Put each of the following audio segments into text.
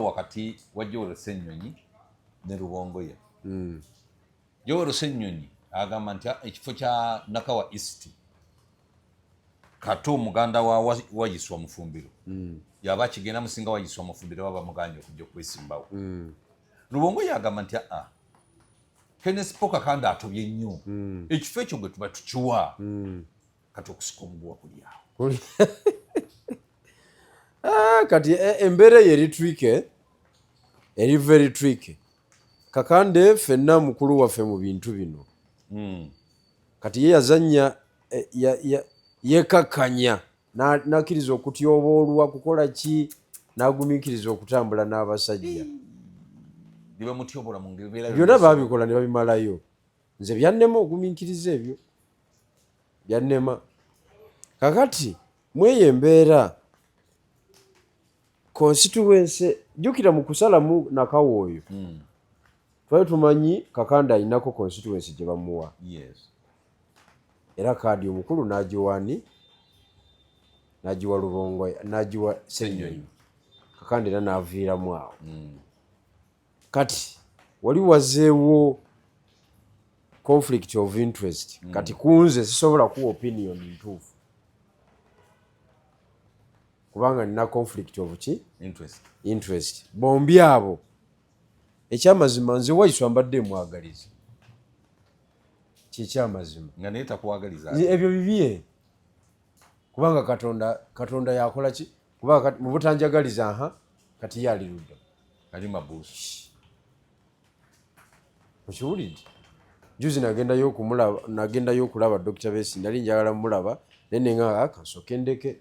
wakati wajjolo Senyonyi ne Rubongoya. Jolo Senyonyi agamba nti ekifo kya Nakawa East kato muganda wa Waiswa Mufumbiro. Yaba kigenda musinga Waiswa Mufumbiro baba muganje okujja kwesimbawo. Rubongoya agamba nti Kenneth Poka kanda atobye nnyo. Ekifo ekyo gwe tuba tukiwa. Kati okusika omuguwa kuli awo. Kati embere yeri tricky. Eri very tricky. Kakande fenna mukulu waffe mu bintu bino. Kati ye yazanya yekakanya nakiriza okutyoboolwa kukola ki nagumikiriza okutambula n'abasajja. Diba mutyobola mu ngeri byonna babikola ne babimalayo. Nze byannema ogumikiriza ebyo. Byannema. Kakati mweye embeera constituency jukira mu kusalamu Nakawa oyo. Twali tumanyi Kakanda inako constituency gye bamuwa. Yes. Era kadi omukulu nagiwani nagiwa Rubongoya nagiwa Senyonyi. Kakanda era naviiramu awo. Kati wali wazeewo conflict of interest. Kati kunze sisobola kuwa opinion ntuufu. Kubanga nina conflict of interest. Bombi abo. Ekyamazima nze Waiswa mbadde mwagaliza. Kyamazima. Nga neeta kuwagaliza. Ebyo bibye. Kubanga Katonda yakola ki? Kubanga mu butanjagaliza kati yali ludda. Ali mabushi. Mukiwulidde. Juzi nagendayo okulaba Dr. Besi nali njagala mulaba nene nga kasoke ndeke.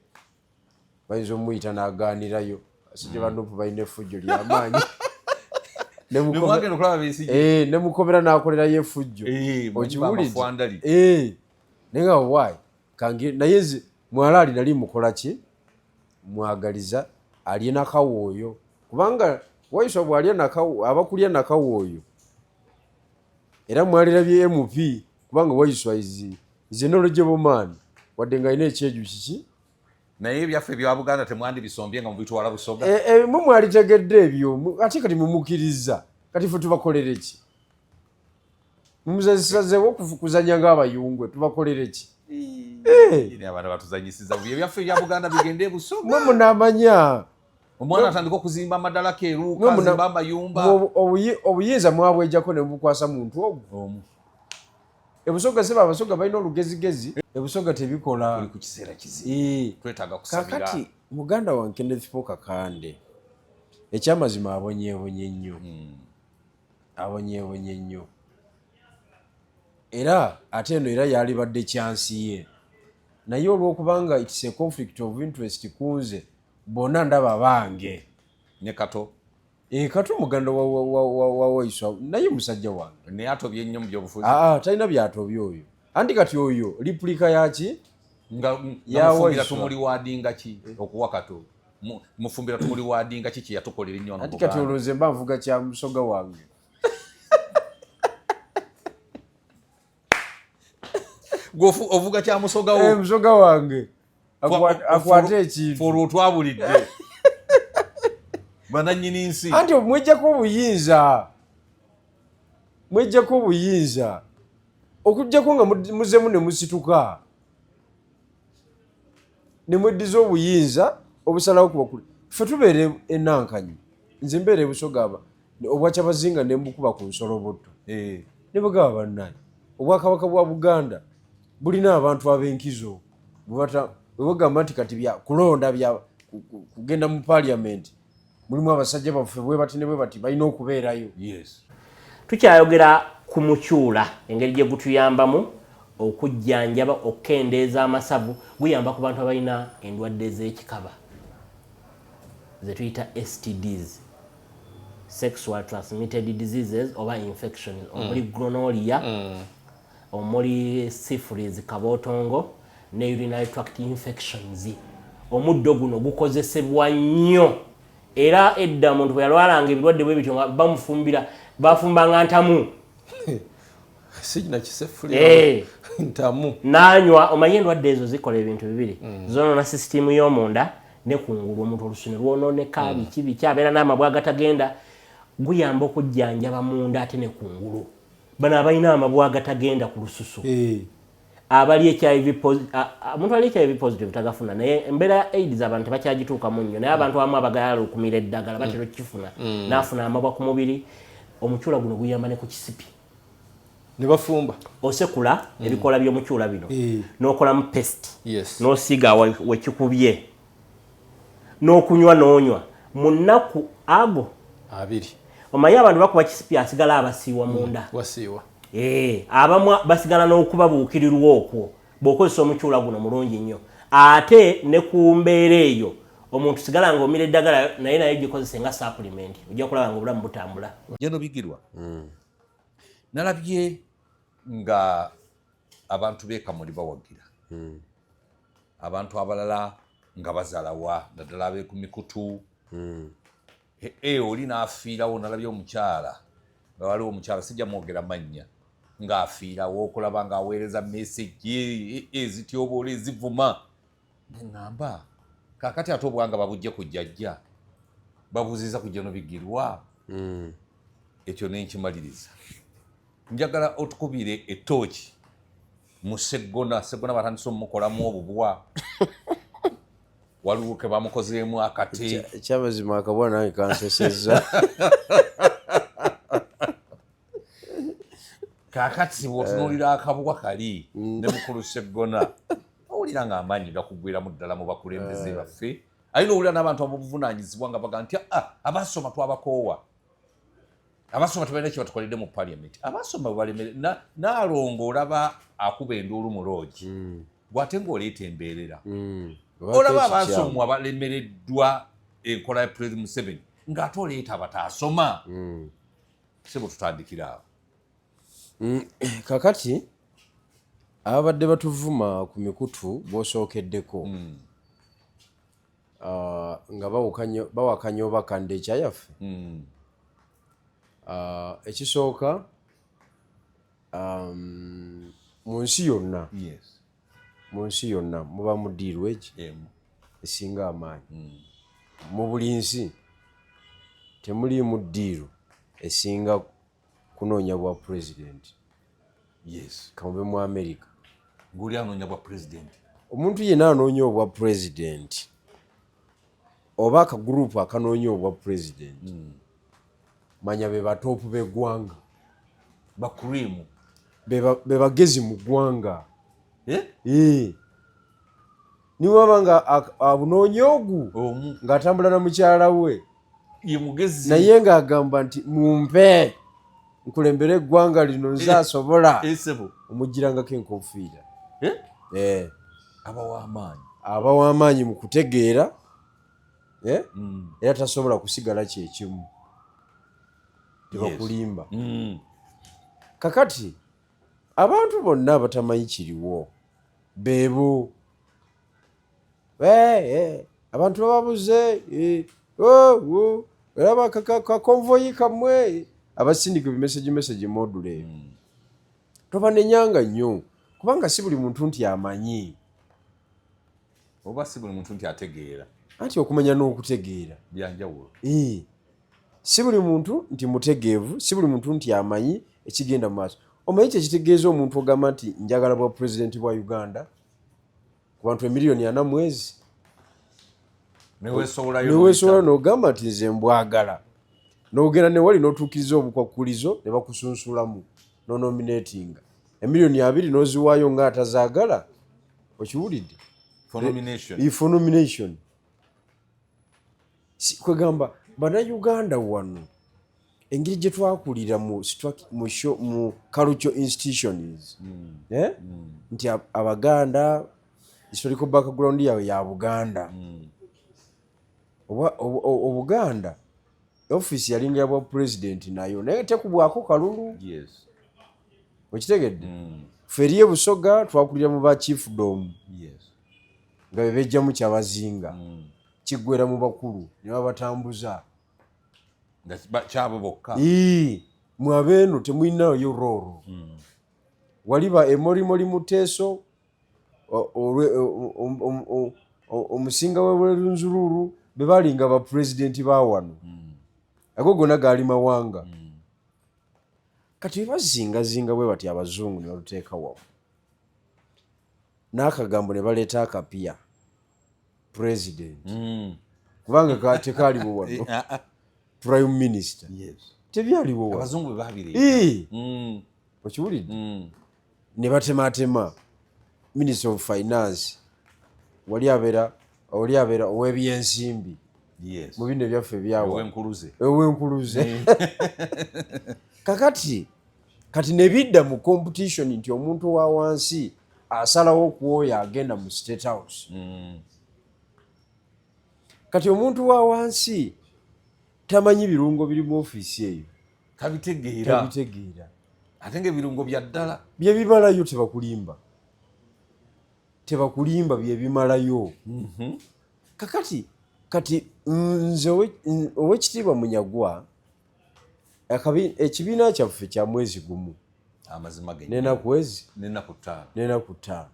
Bayinza omuyita n'agaanirayo. Asije bandupu balina effujjo ly'amaanyi. Ne Komera n'akolerayo effujjo. Okiwulidde. Nenga why? Naye mwalaali nali mukola ki? Mwagaliza alye Nakawa oyo. Kubanga Waiswa bw'alya Nakawa abakulya Nakawa oyo. Era mwalirabye MP kubanga Waiswa is knowledgeable man. Wadde nga alina ekyeju kiki? Naye byaffe bya Buganda temwandi bisombye nga mubitwala Busoga. Mwe mwalitegedde ebyo ate kati mumukiriza kati ffe tubakolere ki? Mumuzazisazeewo kuzanya ng'abayungwe tubakolere ki? Abantu batuzanyisiza byaffe bya Buganda bigende Busoga. Mwe munaamanya omwana atandika okuzimba amadala keeru kazimba amayumba. Obuyinza mwabwejjako ne mubukwasa muntu ogwo. Ebusoga seba abasoga balina olugezigezi. Ebusoga tebikola. Tuli ku kiseera kizibu. Twetaaga kusabira. Kakati muganda wa Kenneth Poka Kande. Ekyamazima abonyeebonye nnyo. Abonyeebonye nnyo. Era ate eno era yalibadde kyansi ye. Naye olw'okubanga it's a conflict of interest kunze bonna ndaba bange. Ne Kato. Kato muganda wa Waiswa naye musajja wange. Ne atobye nnyo mu by'obufuzi. Talina byatobye oyo. Anti kati oyo replika yaki? Nga Mufumbira tumuli wadinga ki okuwa Kato. Mufumbira tumuli wadinga ki kye yatukolera nnyo. Anti kati olowooza mba nvuga kya musoga wange. Gofu ovuga kya musoga wo. Musoga wange. Akwate ekintu. Foro twabulidde. Bananyini nsi. Anti mwejjako obuyinza. Mwejjako obuyinza. Okujjako nga muzemu ne musituka. Ne mweddiza obuyinza obusalawo kuba kuli. Ffe tubeere ennankanyi. Nze mbeere Busoga obwakyabazinga ne mbukuba ku nsoloboto. Ne bagaba bannanyi. Obwakabaka bwa Buganda bulina abantu ab'enkizo. Bwe bagamba nti kati bya kulonda bya kugenda mu parliament. Mulimu abasajja baffe bwe bati balina okubeerayo. Yes. Tukyayogera ku mukyula engeri gye gutuyambamu okujjanjaba okukendeeza amasavu guyamba ku bantu abalina endwadde z'ekikaba ze tuyita STDs, sexual transmitted diseases oba infections omuli gonorrhea omuli syphilis kabootongo ne urinary tract infections. Omuddo guno gukozesebwa nnyo era edda omuntu bwe yalwalanga ebirwadde bwe bityo nga bamufumbira bafumbanga ntamu. Sijina kisefuli ntamu. Nanywa omanye endwadde ezo zikola ebintu bibiri. Zonoona sisitimu y'omunda ne kungulu omuntu olusune lwononeka biki kyabeera n'amabwa agatagenda guyamba okujjanjaba munda ate ne kungulu bano abalina amabwa agatagenda ku lususu abali omuntu ali HIV positive tagafuna naye embeera ya AIDS abantu tebakyagituukamu nnyo naye abantu abamu abagayala okumira eddagala batera okifuna n'afuna amabwa ku mubiri omukyula guno guyamba ne ku kisipi ne bafumba osekula ebikola by'omukyula bino n'okolamu paste n'osiiga wekikubye n'okunywa n'onywa mu nnaku ago 2 omanyi abantu bakuba kisipi asigala abasiiwa munda wasiiwa abamu basigala n'okubabuukirirwa okwo bw'okozesa omukyula guno mulungi nnyo ate ne ku mbeera eyo omuntu sigala ng'omira eddagala naye gikozese nga supplement ojja kulaba nga obulamu butambula Jeno Bigirwa nalabye nga abantu beekamuli bawagira abantu abalala nga bazaalawa naddala ab'eku mikutu oli n'afiirawo nalabye omukyala nga waliwo omukyala sijja mwogera mannya ng'afiirawo okulaba ng'aweereza meseji ezityobola ezivuma neŋŋamba kaakati ate obwanga babujje ku jjajja babuuziza ku Jeno Bigirwa ekyo nenkimaliriza njagala otukubire ettooki mu Seggona batandise omukolamu obubwa waliwo ke bamukozeemu akate ekyamazima akabwa nange kansesezza kaakati bw'otunuulira akabwa kali ne mukulu Seggona owulira ng'amaanyi gakugwiramu ddala mu bakulembeze baffe ayina owulira n'abantu ababuvunaanyizibwa nga baga nti abasoma twabakoowa abasoma tebalina kye batukoledde mu parliament abasoma balemere naalongo olaba akuba enduulu mu loogi gwate ng'oleeta embeerera olaba abasomwa balemereddwa enkola ya President Museveni ng'ate oleeta bataasoma se bwe tutandikira awo kakati ababadde batuvuma ku mikutu bw'osookeddeko nga bawakanya oba kande ekyayaffe ekisooka mu nsi yonna muba mu ddiiru eki esinga amaanyi mu buli nsi temuliimu ddiiru esinga kunoonya bwa pulezidenti kamube mu America ng'oli anoonya bwa pulezidenti omuntu yenna anoonya obwa pulezidenti oba akagurupu akanoonya obwa pulezidenti manya be batoopu b'eggwanga bakurimu be bagezi mu ggwanga niwaba nga abunoonya ogu ng'atambula na mukyala we naye ng'agamba nti mumpe nkulembera eggwanga lino nze asobola omugirangako enkofiira aba w'amaanyi mu kutegeera era tasobola kusigala kyekimu tebakulimba kakati abantu bonna abatamanyi kiriwo beebo abantu bababuze era kakonvoyi kamwe abasindika ebimeseji module eyo tobanenyanga nnyo kubanga si buli muntu nti amanyi oba si buli muntu nti ategeera anti okumanya n'okutegeera byanjawulo si buli muntu nti mutegeevu si buli muntu nti amanyi ekigenda mu maaso omanyi kyekitegeeza omuntu ogamba nti njagala bwa pulezidenti bwa Uganda ku bantu 1,400,000 mwezi neweesowolayo n'ogamba nti nze mbwagala n'ogenda newali n'otuukiriza obukwakkulizo ne bakusunsulamu nonominatinga 2,000,000 n'oziwaayo ng'atazaagala okiwulidde for nomination kwegamba bannayuganda wano engeri gye twakulira mu cultural institutions nti abaganda historical background yawe ya Buganda obuganda office yalinga ya bwa president nayo naye tekubwako kalulu okitegedde feriye Busoga twakulira mu ba chiefdom nga bebejjamu kyabazinga kiggwera mu bakulu ne babatambuza kyabo bokka mwabeeno temulinayo rooro waliba emorimoli muteeso omusinga w'Olunzululu be balinga bapulezidenti ba wano ago gonna gaali mawanga kati we bazingazinga bwe bati abazungu ne baluteeka wamu n'akagambo ne baleeta akapiya pulezidenti kubanga tekaaliwo wano prime minister tebyaliwo wano abazungu bwe babireeta okiwulidde ne batematema minister of finance oli abeera ow'ebyensimbi mu bino byaffe ebyawa ow'enkuluze kakati ne bidda mu competition nti omuntu wa wansi asalawo okuwoya agenda mu state house kati omuntu wa wansi tamanyi birungo biri mu ofiisi eyo tabitegeera ate ng'ebirungo bya ddala bye bimalayo tebakulimba bye bimalayo kati nze ow'ekitiibwa Munyagwa ekibiina kyaffe kya mwezi gumu amazima ge n'ennaku ezi n'ennaku ttaano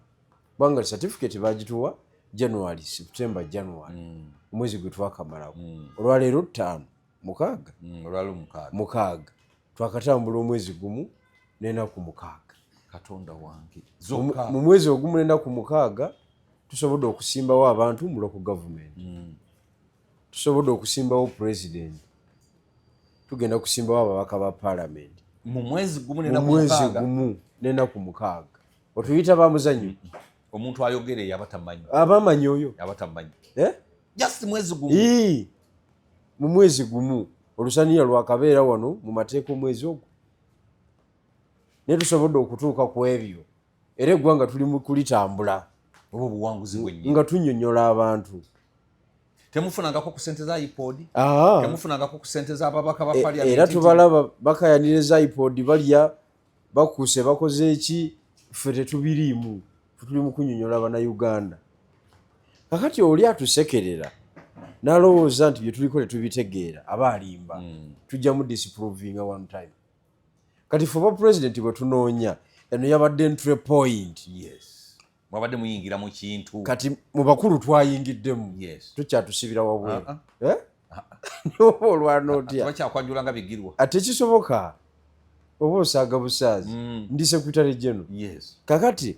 kubanga certificate bagituwa January September January omwezi gwe twakamalawo olwaleero 5 6 twakatambula omwezi gumu n'ennaku 6 katonda wange mu mwezi ogumu n'ennaku 6 tusobodde okusimbawo abantu mu local government tusobodde okusimbawo president tugenda kusimbawo ababaka ba parliament mu mwezi gumu n'ennaku 6 otuyita bamuzanyo omuntu ayogere yabatamanyi abamanyi oyo yabatamanyi just mwezi gumu mu mwezi gumu olusaniya lwakabeera wano mu mateeka omwezi ogwo naye tusobodde okutuuka ku ebyo era eggwanga tuli mu kulitambula oba obuwanguzi bwennyini nga tunnyonnyola abantu temufunangako ku ssente za ipod temufunangako ku ssente z'ababaka ba parliament era tubalaba bakayanira za ipod balya bakuuse bakoze eki ffe tetubiriimu tuli mu kunnyonnyola bannayuganda kakati oli atusekerera n'alowooza nti bye tuliko tetubitegeera aba alimba tujja mu disprovinga one time kati ffe oba pulezidenti bwe tunoonya eno yabadde entry point mwabadde muyingira mu kintu kati mu bakulu twayingiddemu tukyatusibira wabweru oba olwana otya bakyakwajula nga bigirwa ate kisoboka oba osaaga busaazi ndi sekretary general kakati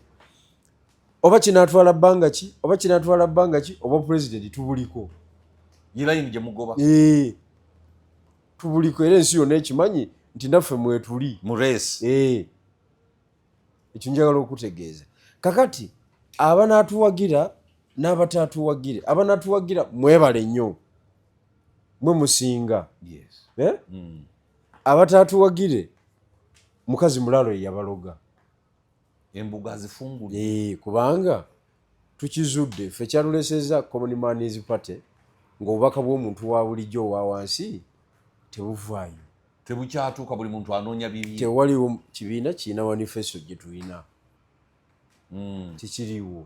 oba kinaatwala bbanga ki oba pulezidenti tubuliko yilayini gye mugoba tubuliko era ensi yonna ekimanyi nti naffe mwetuli mu race ekyo njagala okutegeeza kakati abanaatuwagira n'abataatuwagire abanaatuwagira mwebale nnyo mwe musinga abataatuwagire mukazi mulaalo ye yabaloga embuga zifungule kubanga tukizudde ffe kyaluleseza common man's party ng'obubaka bw'omuntu wa bulijjo owa wansi tebuvaayo tebukyatuuka buli muntu anoonya bibi tewaliwo kibiina kirina manifesto gye tulina tikiriwo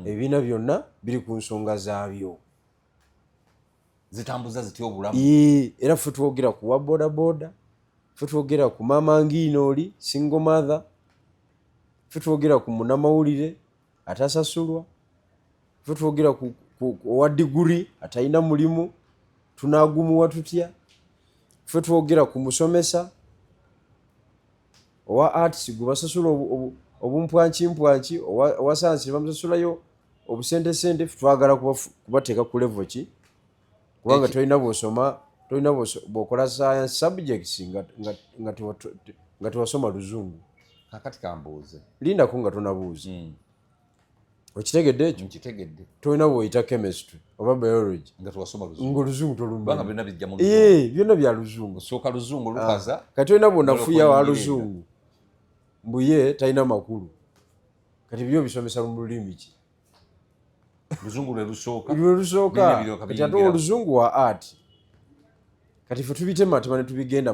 ebibiina byonna biri ku nsonga zaabyo zitambuza zitya obulamu era ffe twogera ku wa bodaboda ffe twogera ku maama ngiinooli single mother ffe twogera ku munnamawulire atasasulwa ffe twogera ku owa diguri atalina mulimu tunaagumuwa tutya ffe twogera ku musomesa owa arts gwe basasula obumpwankimpwanki owa sayansi bamusasulayo obusentesente ffe twagala kubateeka ku level ki kubanga tolina bwosoma tolina bwokola science subjects nga tewasoma luzungu kakati kambuuze lindako nga tonabuuza okitegedde ekyo nkitegedde tolina bwoyita chemistry oba biology nga tewasoma luzungu ng'oluzungu tolumanga byonna bijja mu byonna bya luzungu osooka luzungu lukaza kati tolina bwonafuya wa luzungu mbuye talina makulu kati byo bisomesa mu lulimi ki luzungu lwe lusooka kati ate oluzungu wa art kati ffe tubitematema ne tubigenda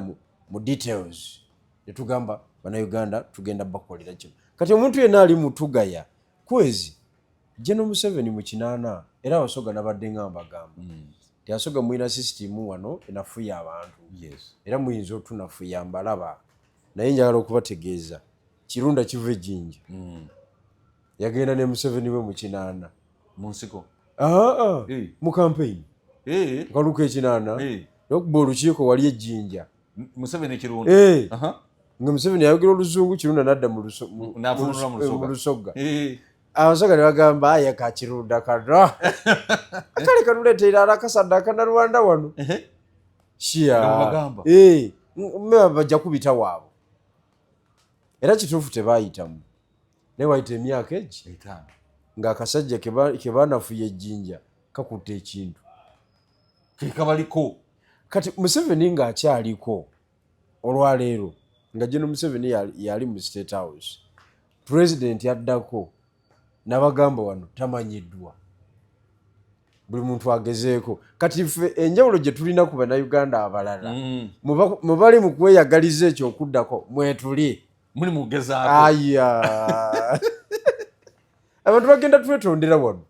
mu details ne tugamba bannayuganda tugenda bakolera kino kati omuntu yenna ali mutugaya kwezi General Museveni mu kinaana era abasoga nabadde ngambagamba teyasoga mwina sisitimu wano enafuya abantu era muyinza otunafuya mbalaba naye njagala okubategeeza kirunda kiva ejjinja yagenda ne Museveni we mu kinaana mu nsiko mu campaign kaluka ekinaana n'okuba olukiiko wali ejjinja Museveni Kirundi nga Museveni yayogera oluzungu Kirunda n'adda mu Lusogga abasaga ne bagamba aya kakirunda kana kale kanuleetera alakasadde akana Rwanda wano mmeba bajja kubita waabo era kituufu tebaayitamu naye wayita emyaka egi ng'akasajja ke baanafuya ejjinja kakutte ekintu kekabaliko kati Museveni ng'akyaliko olwaleero nga General Museveni yali mu State House President yaddako n'abagamba wano tamanyiddwa buli muntu agezeeko kati ffe enjawulo gye tulina ku bannayuganda abalala mubali mu kweyagaliza ekyo okuddako mwetuli muli mugezaako abantu bagenda twetondera wano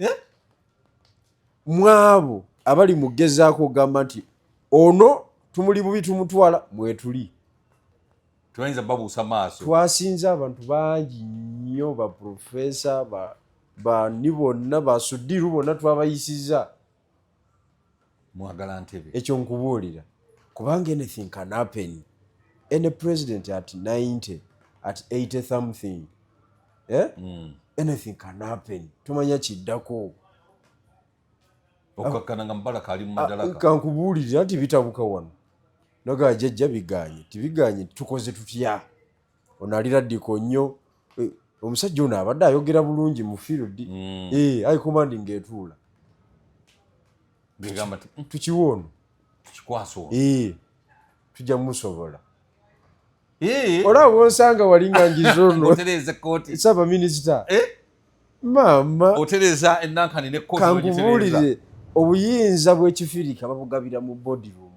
mwabo abali mugezaako ogamba nti ono tumuli bubi tumutwala mwetuli tuyinza babuusa maaso twasinze abantu bangi nnyo baprofesa bani bonna basudiru bonna twabayisiza mwagala ntebe ekyo nkubuulira kubanga anything can happen any president at 90 at 80 something anything can happen tumanya kiddako okakkana nga Mubaraka ali mu madalaka kankubuulirira nti bitabuka wano naga jjajja biganye tibiganye tukoze tutya ono ali radiko nnyo omusajja ono abadde ayogera bulungi mu field ayi commanding etuula bigamba tukiwoono tukikwaso tujja musobola olaba wonsanga walinga ngizono otereze kooti saba minisita mama otereza ennankani ne kooti kankubuulire obuyinza bw'ekifirika babugabira mu body room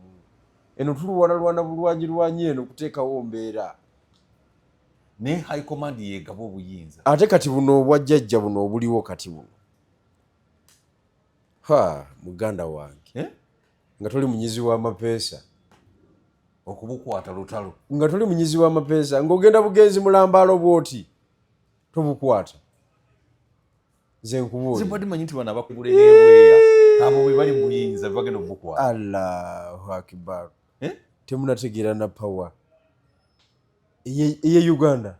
eno tulwana bulwanyi eno kuteekawo mbeera ne high command yegaba obuyinza ate kati buno obwajjajja buno obuliwo kati buno muganda wange nga toli munyizi w'amapeesa okubukwata lutalo nga toli munyizi w'amapeesa ng'ogenda bugenzi mulambaalo bw'oti tobukwata nze nkubuulira zibadde manyi nti bano abakugula n'ebweya abo bwe bali mu buyinza bagenda obukwata allahu akibar temunategeera na power eye Uganda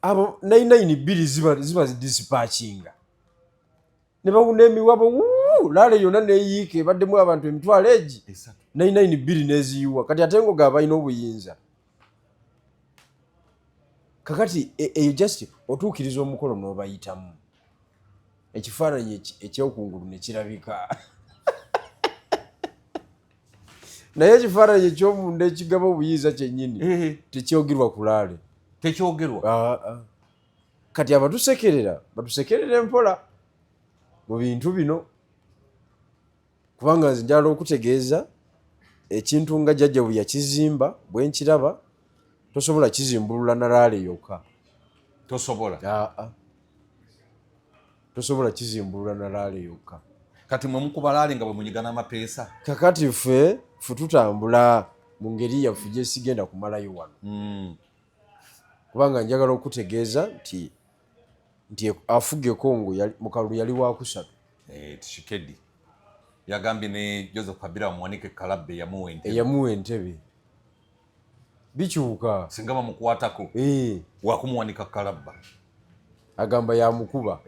abo 99 ziba dispatchinga ne bawuna emiwabo laale yonna neeyiika ebaddemu abantu emitwalo egi 99 neziyiwa kati ate ngo ga balina obuyinza kakati eyo just otuukiriza omukolo n'obayitamu ekifaananyi ekyokungulu ne kirabika naye ekifaananyi ekyomunda ekigaba obuyinza kyennyini tekyogerwa ku laale tekyogerwa kati abatusekerera batusekerera empola mu bintu bino kubanga nze njala okutegeeza ekintu nga jjajja bwe yakizimba bwe nkiraba tosobola kizimbulula na laale yokka tosobola kizimbulula na laale yokka kati mwe mukuba laale nga bwe munyigana amapeesa kakati ffe tutambula mu ngeri yaffe gye sigenda kumalayo wano kubanga njagala okutegeeza nti afuga ekongo mu kalulu yali wakusatu Tshisekedi yagambye ne Joseph Kabila bamuwanike Kalabbe eyamuwa entebe bikyuka singa bamukwatako wakumuwanika Kalabba agamba yamukuba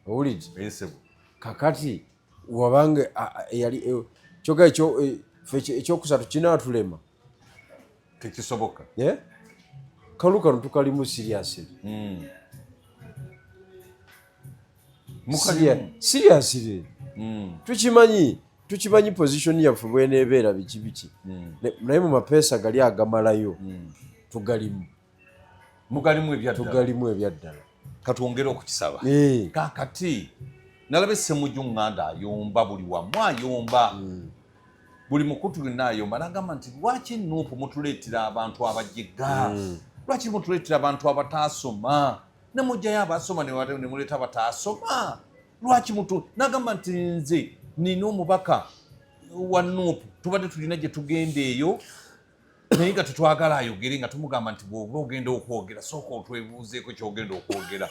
owulidde kakati wabanga yali kyoga ekyokusatu kinaatulema tekisoboka kalukano tukalimu seriously seriously tukimanyi position yaffe bweneebeera biki naye mu mapeesa gali agamalayo tugalimu ebyaddala katwongere okukisaba kakati nalaba Ssemujju Nganda ayomba buli wamu ayomba buli mukutu lina ayomba nagamba nti lwaki nuupu mutuleetera abantu abajiga lwaki mutuleetera abantu abataasoma nemujjayo abasoma ne muleeta abataasoma lwaki nagamba nti nze nina omubaka wa nuupu tubadde tulina gye tugenda eyo naye nga tetwagala ayogere nga tumugamba nti bw'oba ogenda okwogera sooka otwebuuzeeko kyogenda okwogera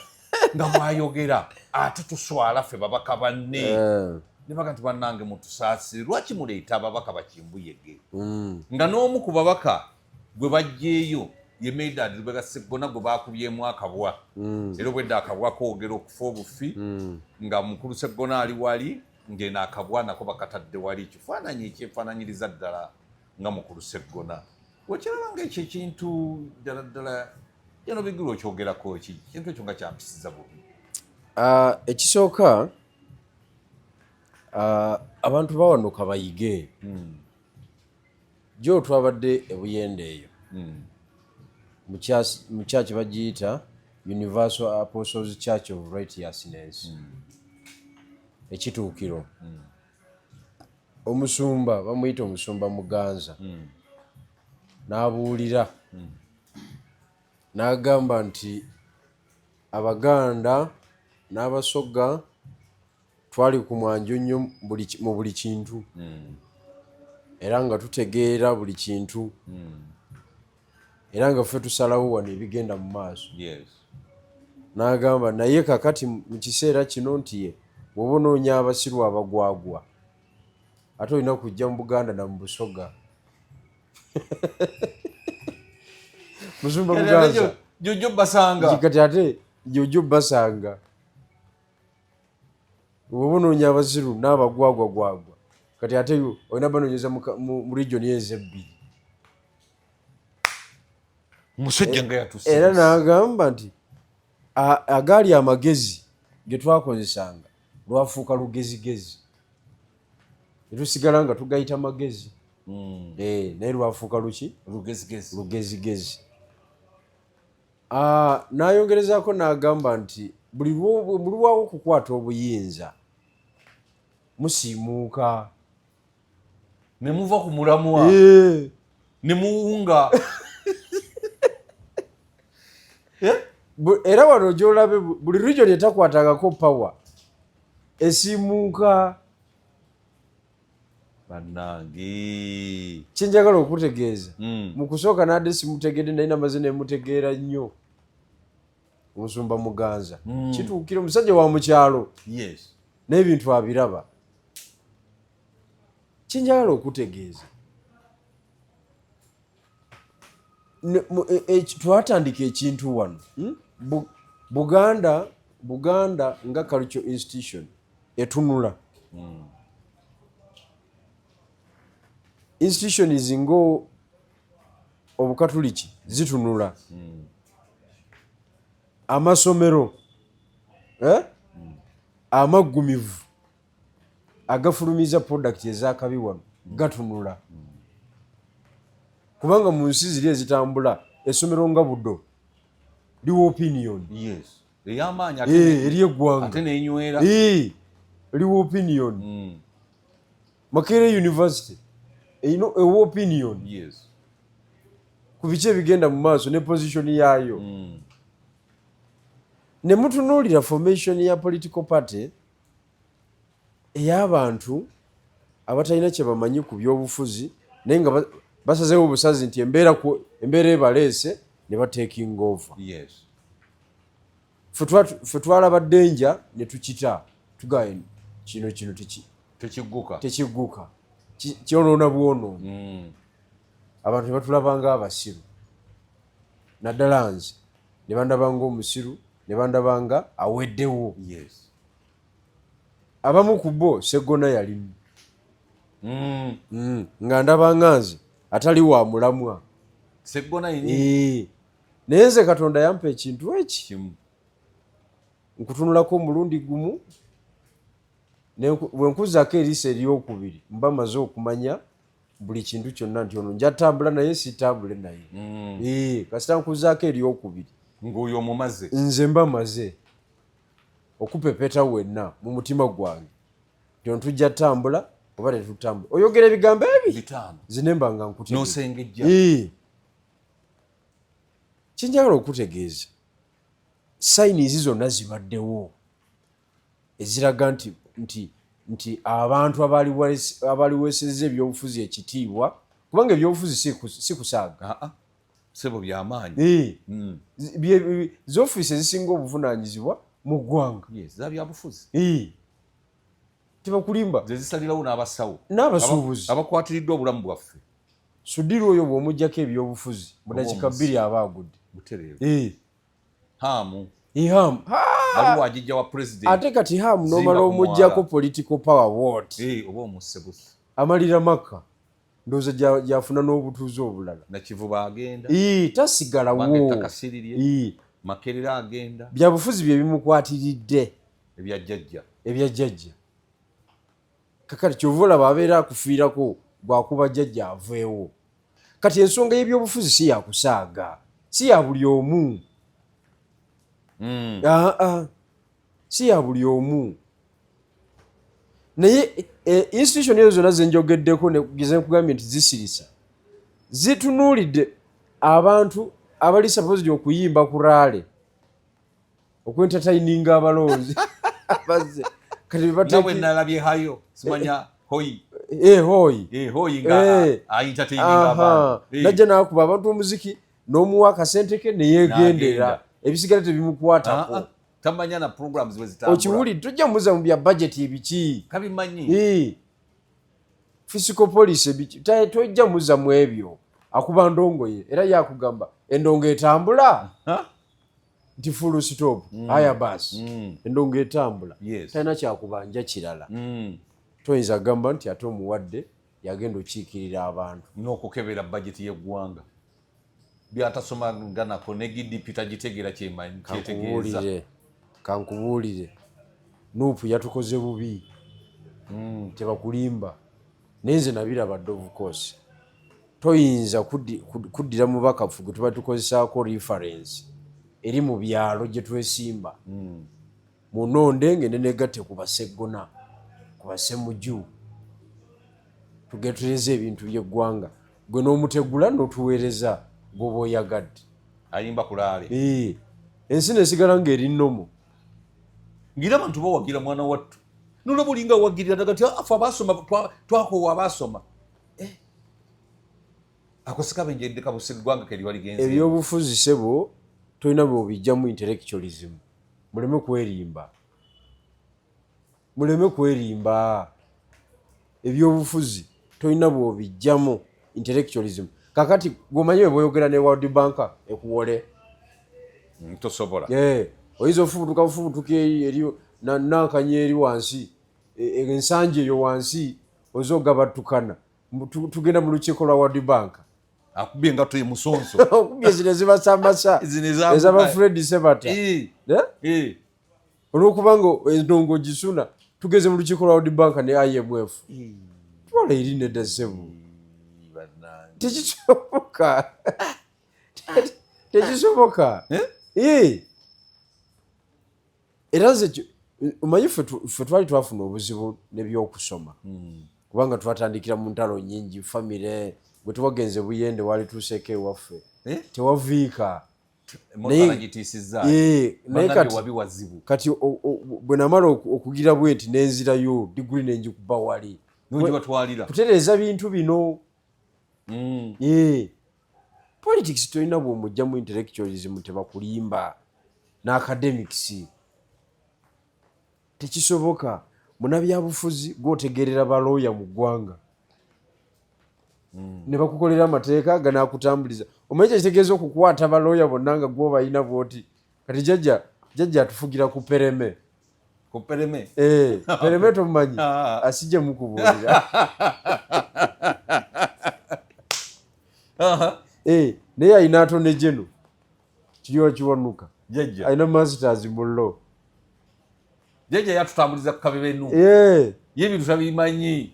nga bw'ayogera ate tuswala ffe babaka banne ne baga nti bannange mutusaasire lwaki muleeta ababaka bakimbuyege nga n'omu ku babaka gwe bajjeeyo ye Medad Lubega Sseggona gwe baakubyemu akabwa era obwedda akabwa koogera okufa obufi nga mukulu Sseggona ali wali ng'eno akabwa nako bakatadde wali kifaananyi ekyefaananyiriza ddala nga mukulu Sseggona wekiraba ng'ekyo ekintu ddala ddala jano bigulu okyogerako ki kintu ekyo nga kyampisiza bubi ekisooka abantu bawanuka bayige jo twabadde ebuyende eyo mu church bagiyita Universal Apostles Church of Righteousness ekituukiro omusumba bamuyita omusumba Muganza n'abuulira n'agamba nti Abaganda n'Abasoga twali ku mwanjo nnyo mu buli kintu era nga tutegeera buli kintu era nga ffe tusalawo wano ebigenda mu maaso n'agamba naye kakati mu kiseera kino nti ye bw'oba onoonya abasiru abagwagwa ate olina kujja mu Buganda na mu Busoga musumba Muganza jojo basanga kati ate jojo basanga bw'oba onoonya abasiru n'abagwagwa kati ate olina banoonyeza mu region ezebbiri musajja nga yatusse era n'agamba nti agaali amagezi ge twakozesanga lwafuuka lugezigezi netusigala nga tugayita magezi naye lwafuuka luki lugezigezi n'ayongerezaako n'agamba nti buli lwawo okukwata obuyinza musiimuuka ne muva ku mulamwa ne muwunga era wano gy'olabe buli region etakwatagako power esiimuuka bannange kyenjagala okutegeeza mu kusooka n'adde simutegedde naye namaze nemutegeera nnyo omusumba Muganza kituukira omusajja wa mu kyalo n'ebintu abiraba kyenjagala okutegeeza twatandika ekintu wano Buganda nga cultural institution etunula institutions ngo obukatuliki zitunula amasomero amaggumivu agafulumiza product ezakabi wano gatunula kubanga mu nsi ziri ezitambula essomero nga Buddo liwa opinion ey'amaanyi eri eggwanga ate n'enywera liwa opinion Makerere University erina ewa opinion ku biki ebigenda mu maaso ne position yaayo ne mutunuulira formation ya political party ey'abantu abatalina kye bamanyi ku by'obufuzi naye nga basazeewo obusazi nti embeera ebaleese ne bateking over ffe twalaba ddenja ne tukita tugaye kino tekigguka kyonoona bwonoona abantu ne batulaba nga abasiru naddala nze ne bandaba nga omusiru ne bandaba nga aweddewo abamu ku bo Sseggona yalimu nga ndaba nga nze atali wa mulamwa Sseggona naye nze Katonda yampa ekintu eki nkutunulako omulundi gumu bwe nkuzaako eriisa eryokubiri mba maze okumanya buli kintu kyonna nti ono njatambula naye sitambule naye kasita nkuzaako eryokubiri ng'oyo omumaze nze mba maze okupepeta wenna mu mutima gwange nti ono tujja tambula oba tetutambula oyogera ebigambo ebi zinemba nga nkusengejja kyenjagala okutegeeza sayinizi zonna zibaddewo eziraga nti abantu abaaliweesezza ebyobufuzi ekitiibwa kubanga ebyobufuzi si kusaaga sebo byamaanyi z'ofiisi ezisinga obuvunaanyizibwa mu ggwanga za byabufuzi tebakulimba zezisalirawo n'abasawo n'abasuubuzi abakwatiriddwa obulamu bwaffe sudira oyo bw'omugyako ebyobufuzi mu dakiika 2 aba agudde butereevu haamu haamu agijja wa president ate kati haamu n'omala omugyako political power wot oba omusebusi amalira makka ndowooza gyafuna n'obutuuzi obulala nakivuba agenda tasigalawo makerera agenda byabufuzi bye bimukwatiridde ebyajjajja kakati kyova olaba abeera akufiirako bwakuba jjajja aveewo kati ensonga y'ebyobufuzi si yakusaaga si ya buli omu si ya buli omu naye institution ezo zonna zenjogeddeko negeze nkugambye nti zisirisa zitunuulidde abantu abali supposed okuyimba ku raale okwentertaininga abalonzi nawe nalabye hayo simanya hoyi hoyi najja nakuba abantu omuziki n'omuwa akasente ke neyegendera ebisigala tebimukwatako tamanya na programs bwezitambula okiwulire tojja muza mu bya budget ebiki kabimanyi physical police ebiki tojja muza mu ebyo akuba ndongoye era yakugamba endongo etambula nti full stop haya basi endongo etambula talina kyakubanja kirala toyinza gamba nti ate omuwadde yagenda okiikirira abantu n'okukebera bajeti y'eggwanga byatasomaganako ne GDP tagitegeera kyetegeeza kankubuulire nuupu yatukoze bubi tebakulimba naye nze nabirabadde of course toyinza kuddira mu bakafu gwe tuba tukozesaako reference eri mu byalo gye twesimba munonde ngende negatte ku baseggona ku basemuju tugetereza ebintu by'eggwanga gwe n'omutegula n'otuweereza gwoba oyagadde ayimba kulaale ensi nesigala ng'eri nnomo ngira abantu bawagira mwana wattu nolaba olinga awagirira daga ti afe abasoma twakoowa abasoma akoseka benjedde kabuse ggwanga keri waligenze ebyobufuzi sebo tolina bw'obijjamu intellectualism muleme kwerimba ebyobufuzi tolina bw'obijjamu intellectualism kakati gwomanyi webwoyogera ne World Bank ekuwole tosobola oyinza ofubutuka eri nankanyi eri wansi ensanje eyo wansi oza ogabatukana tugenda mu lukiiko lwa World Bank akubye engato emusonso okubye zino zibasamasa ezaba Fred Sebata olwokubanga endongo gisuna tugeze mu lukiiko lwa World Bank ne IMF twala erina edda sebu tekisoboka era nze omanyi ffe twali twafuna obuzibu nebyokusoma kubanga twatandikira mu ntalo nyingi famire bwe tubagenze buyende wali tuseeko ewaffe tewaviika kati bwe namala okugira bwenti nenzirayo diguli nenjikuba wali kutereeza bintu bino politics tolina bwomujjamu intellectualism tebakulimba n'academics tekisoboka munabyabufuzi gwotegerera balooya mu ggwanga ne bakukolera amateeka ganaakutambuliza omanyi kyekitegeeza okukwata balooya bonna nga gwo balina bwoti kati jjajja atufugira ku pereme pereme tomumanyi asijje mukubuulira naye alina atone jeno kiriwa kiwanuka alina masters mu law jjajja yatutambuliza ku kabebenu y'ebintu tabimanyi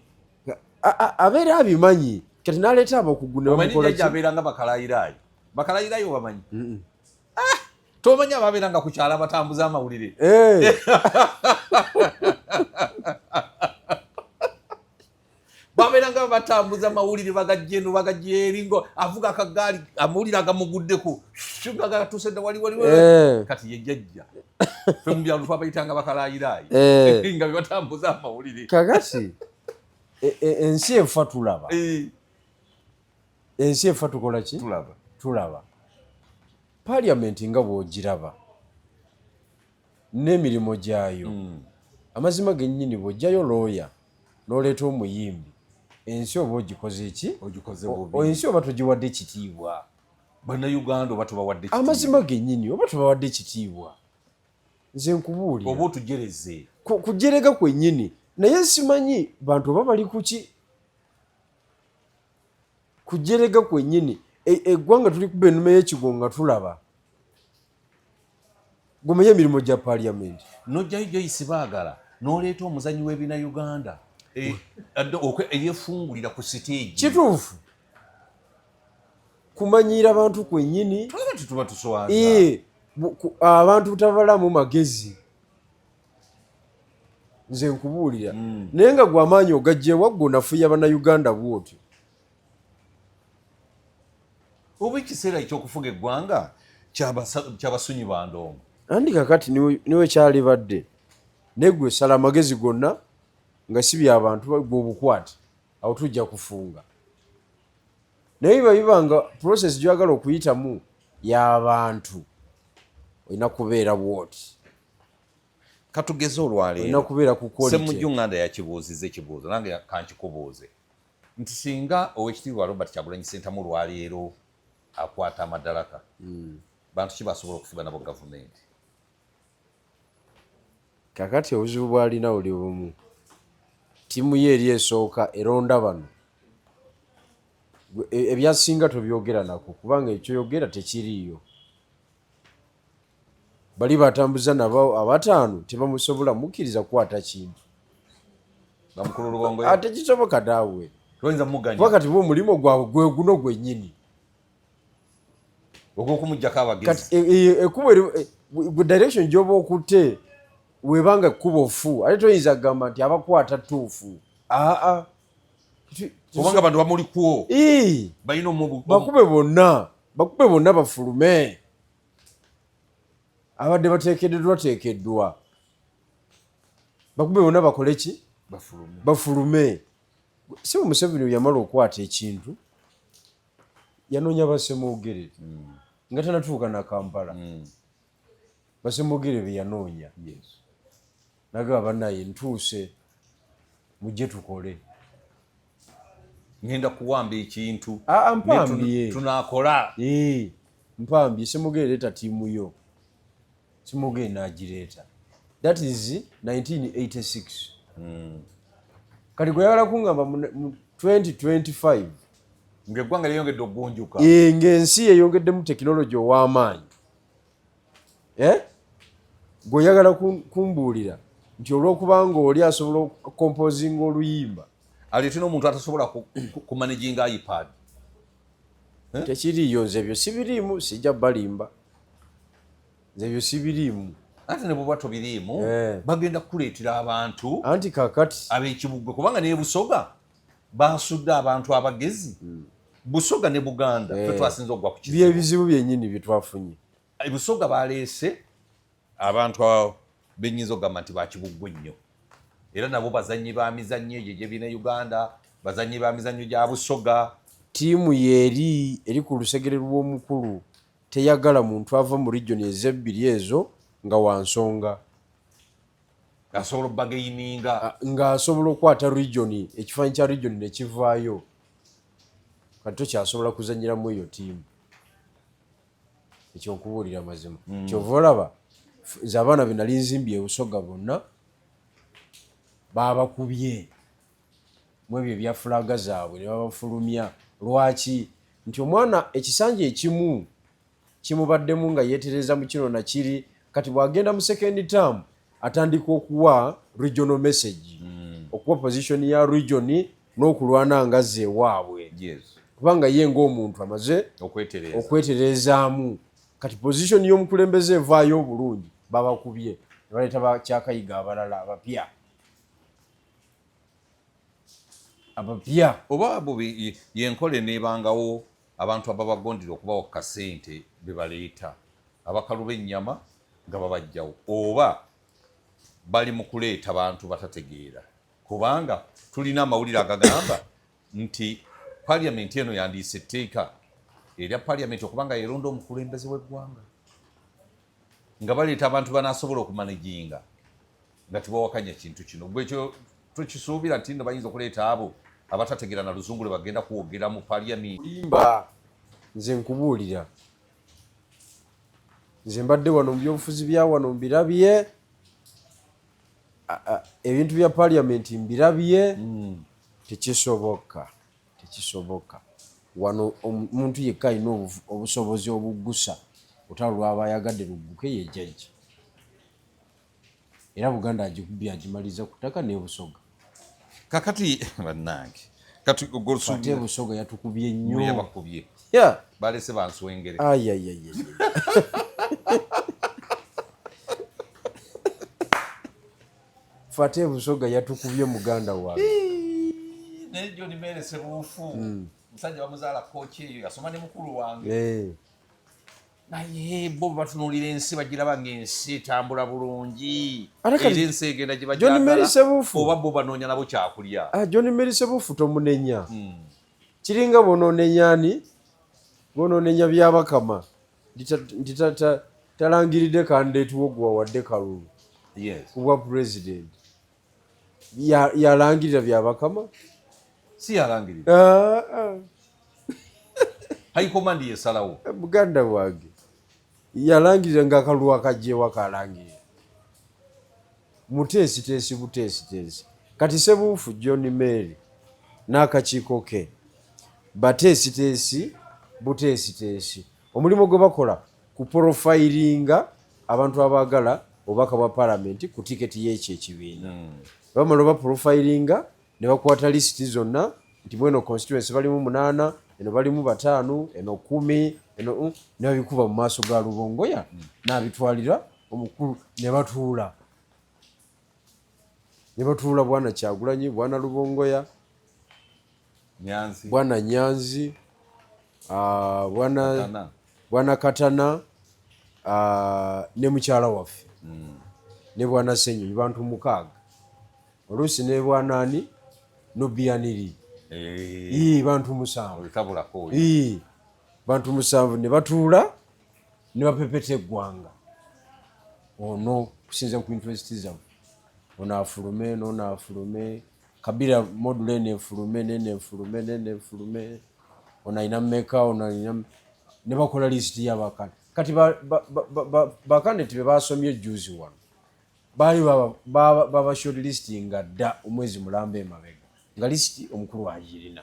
abeera abimanyi kati naleeta abakugu jjajja abeeranga bakalayiraayo bamanyi tomanyi ababeeranga ku kyala batambuza amawulire babeeranga batambuza amawulire bagajjeno bagajjeeringo avuga akagaali amawulire agamuguddeku gatusedde wali kati ye jjajja fe mu byalo twabayitanga bakalayiraayi nga bebatambuza amawulire kakati ensi enfa tulaba ensi efa tukola ki tulaba paliamenti nga bw'ogiraba n'emirimu gyayo amazima gennyini bw'ojjayo looya n'oleeta omuyimbi ensi oba ogikoze eki ensi oba togiwadde kitiibwa bannayuganda oba tubawadde amazima gennyini oba tubawadde kitiibwa nze nkubuulira oba otugereze kujerega kwennyini naye simanyi bantu oba bali kuki kujerega kwennyini eggwanga tuli kuba enuma y'ekigo nga tulaba gomanya emirimu gya paliamenti nojjayo joyisi baagala n'oleeta omuzanyi w'ebinayuganda eyefungulira ku siteegi kituufu kumanyiira abantu kwennyini tulaba tituba tuswaza abantu tabalamu magezi nze nkubuulira naye nga gwe amaanyi ogajjeewa gwe onafuya bannayuganda bwotyo oba ekiseera ekyokufuga eggwanga kyabasonyi bandongo andi kakati niwe kyalibadde naye gwe sala amagezi gonna nga si byabantu gwe obukwate awo tujja kufunga naye biba nga process gy'oyagala okuyitamu y'abantu olina kubeera bwoti katugeze olwaleero olina kubeera ku quality Ssemujjunganda yakibuuziza ekibuuzo nange kankikubuuze nti singa owekitiibwa Robert Kyagulanyi Ssentamu olwaleero akwata amadalaka bantu ki basobola okufuga nabo gavumenti kakati obuzibu bwalina buli bumu ttiimu ye eri esooka eronda bano ebyasinga tobyogera nako kubanga ekyoyogera tekiriiyo bali batambuza nabo abataano tebamusobola mukkiriza kukwata kintu bamukulu Rubongoya ate kisoboka daawe toyinza muganya wakati bwo omulimu gwabwe gwe guno gwennyini ogw'okumuggyako abagezi ekkubo gwe direction gy'oba okutte webanga ekkubo fu ate toyinza kugamba nti abakwata ttuufu kubanga bantu bamulikwo balina bakube bonna bafulume abadde bateekeddwa bakube bonna bakole ki bafulume si Museveni yamala okwata ekintu yanoonya Basemwogere nga tanatuuka na Kampala Basemwogere be yanoonya nagamba bannaye ntuuse mujje tukole ngenda kuwamba ekintu mpambye tunakola mpambye Semwogere leeta ttiimu yo Semwogere n'agireeta that is 1986 kati gwe yagala kungamba mu 2025 ng'eggwanga lyeyongedde okugunjuka ng'ensi yeyongeddemu tekinologi ow'amaanyi gwe oyagala kumbuulira nti olw'okubanga oli asobola okompozinga oluyimba aleete n'omuntu atasobola kumanaginga iPad tekiriiyo nze ebyo sibiriimu sijja balimba nze ebyo sibiriimu ate ne bweba tobiriimu bagenda kukuleetera abantu anti kakati ab'ekibugwe kubanga ne Busoga basudde abantu abagezi Busoga ne Buganda twasinza okugwa ku kizibu byebizibu byennyini bye twafunye Busoga baleese abantu benyiza okugamba nti bakibugwe nnyo era nabo bazannyi ba mizannyo egyo gyebina Uganda bazannyi ba mizannyo gya Busoga ttiimu yeeri eri ku lusegere lw'omukulu teyagala muntu ava mu region ezebbiri ezo nga wansonga asobola obagayininga ng'asobola okukwata region ekifaananyi kya region ne kivaayo kati tokyasobola kuzanyiramu eyo ttiimu ekyokubuulira mazima kyova olaba nze abaana be nali nzimbye e Busoga bonna babakubye mu ebyo ebya fulaga zaabwe ne babafulumya lwaki nti omwana ekisanja ekimu kimubaddemu nga yeetereza mu kino nakiri kati bw'agenda mu second term atandika okuwa regional message okuwa position ya region n'okulwana nga ze waabwe kubanga ye ng'omuntu amaze okweterezaamu kati position y'omukulembeze evaayo obulungi babakubye ne baleeta bakyakayiga abalala abapya oba bubi yenkola eneebangawo abantu ababagondera okubawa kasente bebaleeta abakaluba ennyama nga babajjawo oba bali mu kuleeta bantu batategeera kubanga tulina amawulire agagamba nti paliamenti eno yandiise etteeka erya paliamenti okubanga yeronda omukulembeze w'eggwanga nga baleeta abantu banaasobola okumanejinga nga tebawakanya kintu kino gwekyo tukisuubira nti nno bayinza okuleeta abo abatategeera na luzungule bagenda kuwogera mu paliamenti. Nze nkubuulira, nze mbadde wano mu byobufuzi bya wano mbirabye, ebintu bya paliamenti mbirabye. Tekisoboka wano omuntu yekka alina obusobozi obuggusa otalo lwaba ayagadde lugguke yejjajja, era Buganda agikubye agimaliza ku ttaka n'ebusoga. Kakati bannange kati ate ebusoga yatukubye nnyo, yabakubye balese banswengere. Fate ebusoga yatukubye muganda wange. Naye John merese buufu musajja bamuzaala kooki eyo yasoma ne mukulu wange, naye bo batunuulira ensi bagiraba ng'ensi etambula bulungi era ensi egenda gye bajagala oba bo banoonya nabo kyakulya. John merise buufu tomunenya, kiringa bonoonenya ani? Bonoonenya byabakama nti talangiridde kandideeti woguwa wadde kalulu ku bwa pulezidenti, yalangirira byabakama? Si yalangirira, high command yesalawo. Muganda wange yalangirira ng'akalulu akajjeewo kalangirira muteesiteesi buteesiteesi. Kati Ssebuufu John Mary n'akakiiko ke bateesiteesi buteesiteesi, omulimu gwe bakola ku profilinga abantu abaagala obubaka bwa paalamenti ku tiketi y'ekyo ekibiina. Bamala oba profilinga ne bakwata lisiti zonna nti mweno constituency balimu 8, eno balimu 5, eno 10, eno ne babikuba mu maaso ga Rubongoya n'abitwalira omukulu, ne batuula Bwana Kyagulanyi, Bwana Rubongoya, Bwana Nyanzi, Bwana Katana ne mukyala waffe ne Bwana Senyonyi, bantu 6. Oluusi ne Bwana ani Nobianiri, bantu 7. Bantu 7 ne batuula ne bapepeta eggwanga. Ono kusinza ku interest zaabwe, ono afulume, n'ono afulume, Kabira module n'enfulume, n'enfulume, ono alina mmeka, ono alina, ne bakola lisiti y'abakane. Kati bakandideti be basomye juzi wano baali baba short listinga dda omwezi mulamba emabega nga lisiti omukulu agirina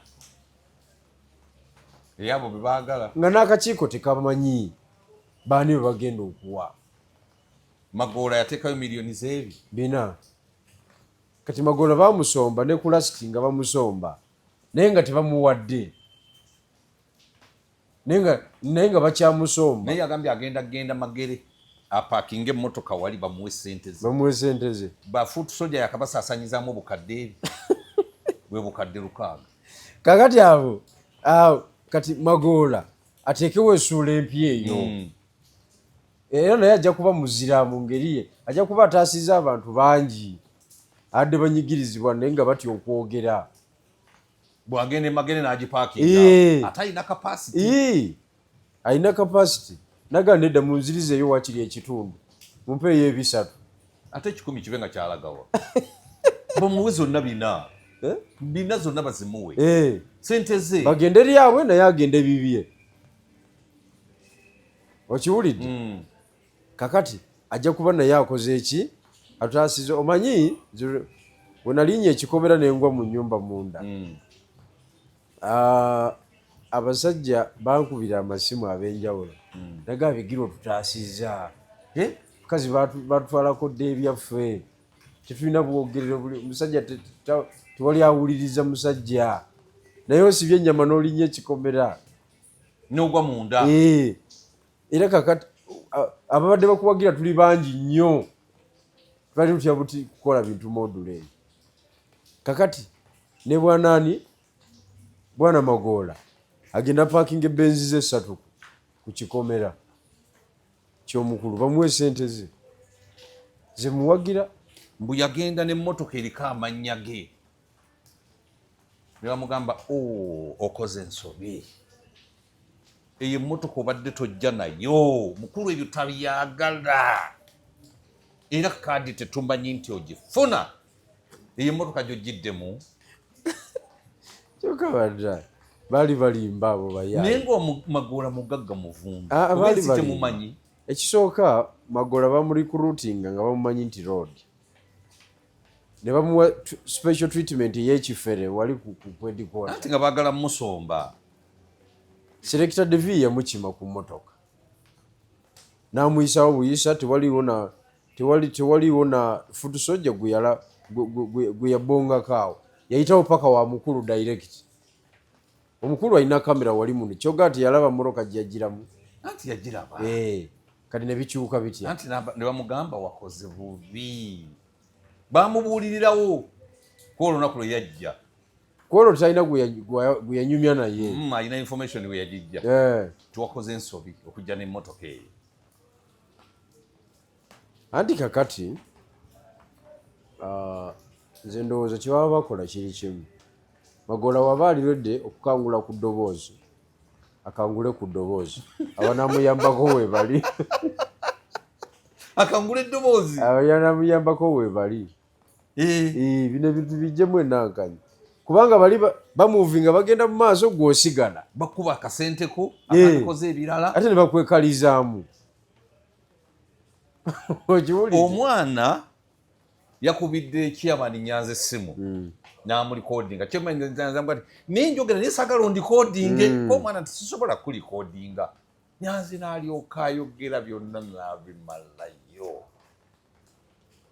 abo be baagala nga n'akakiiko tekamanyi baani be bagenda okuwa. Magoola yateekayo miliyoni z'ebi 4. Kati Magoola bamusomba ne ku lasiti nga bamusomba naye nga tebamuwadde, naye nga bakyamusomba. Naye yagambye agenda Magere apaakinga emmotoka wali bamuwe ssente ze. Bafuutu soja yakabasaasanyizamu obukadde ebi bwe bukadde 6. Kakati abo kati Magoola ateekewo essuula empya eyo, era naye ajja kuba muzira mu ngeri ye, ajja kuba ataasiza abantu bangi adde banyigirizibwa naye nga batya okwogera. Bwagenda Magere n'agipaakinga ate alina kapasiti. Alina kapasiti. Naganda edda munzirizeeyo wakiri ekitundu mumpeeyo 3 ate 10 kibe nga kyalagawa bamuwe zonna 4 zonna bazimuwe sente ze bagende lyabwe naye agende bibye. Okiwulidde? Kakati ajja kuba naye akoze eki ataasize. Omanyi bwe nalinnya ekikomera n'engwa mu nnyumba munda, abasajja bankubira amasimu ab'enjawulo naga bigiro tutaasiza, mukazi batutwalako dde ebyaffe, tetulina bwogerero, buli musajja tewali awuliriza musajja, naye osibye ennyama n'olinnya ekikomera n'ogwa munda. Era kakati ababadde bakuwagira tuli bangi nnyo, twali tutya buti kukola bintu module. Kakati ne bwanaani Bwana Magoola agenda paakinga ebenzi ze 3 ku kikomera ky'omukulu, bamuwe sente ze zemuwagira. Mbu yagenda n'emmotoka eriko amannya ge ne bamugamba okoze ensobi eyo emmotoka obadde tojja nayo mukulu ebyo tabyagala era kaadi tetumanyi nti ogifuna eyo emmotoka gyogiddemu kyokka badda baali balimba abo naye bayaye ngaomagoola mugagga muvumbi baali obensi temumanyi ekisooka magoola bamurikurutinga nga bamumanyi nti road ne bamuwa special treatment ey'ekifere wali ku kwedikona anti nga baagala musomba selector devi yamukima ku mmotoka n'amuyisawo buyisa tewaliwo na futusojja gwe yabongakaawo yayitawo paka wa mukulu direct omukulu alina kamera wali muno kyoga nti yalaba mmotoka gyeyagiramu anti yagiraba kati ne bikyuka bitya anti ne bamugamba wakoze bubi bamubuulirirawo kwolunaku lwe yajja kwolwo talina gwe yanyumya naye alina information we yagijja tiwakoze ensobi okujja n'emmotoka eyo anti kakati nze ndowooza kyebaba bakola kiri kimu magoola waba aliredde okukangula ku ddoboozi akangule ku ddoboozi abanamuyambako webali akangula eddoboozi abanamuyambako webali bino ebintu bijjemu enankanyi kubanga bali bamuvinga bagenda mu maaso gwosigala bakuba akasenteko akandikoze ebirala ate ne bakwekalizaamu omwana yakubidde chairman Nyanza essimu n'amulikodinga chairman Nyanza naye njogera naye saagala ondikodinge omwana tisisobola kulikodinga Nyanza n'alyoka ayogera byonna n'abimalayo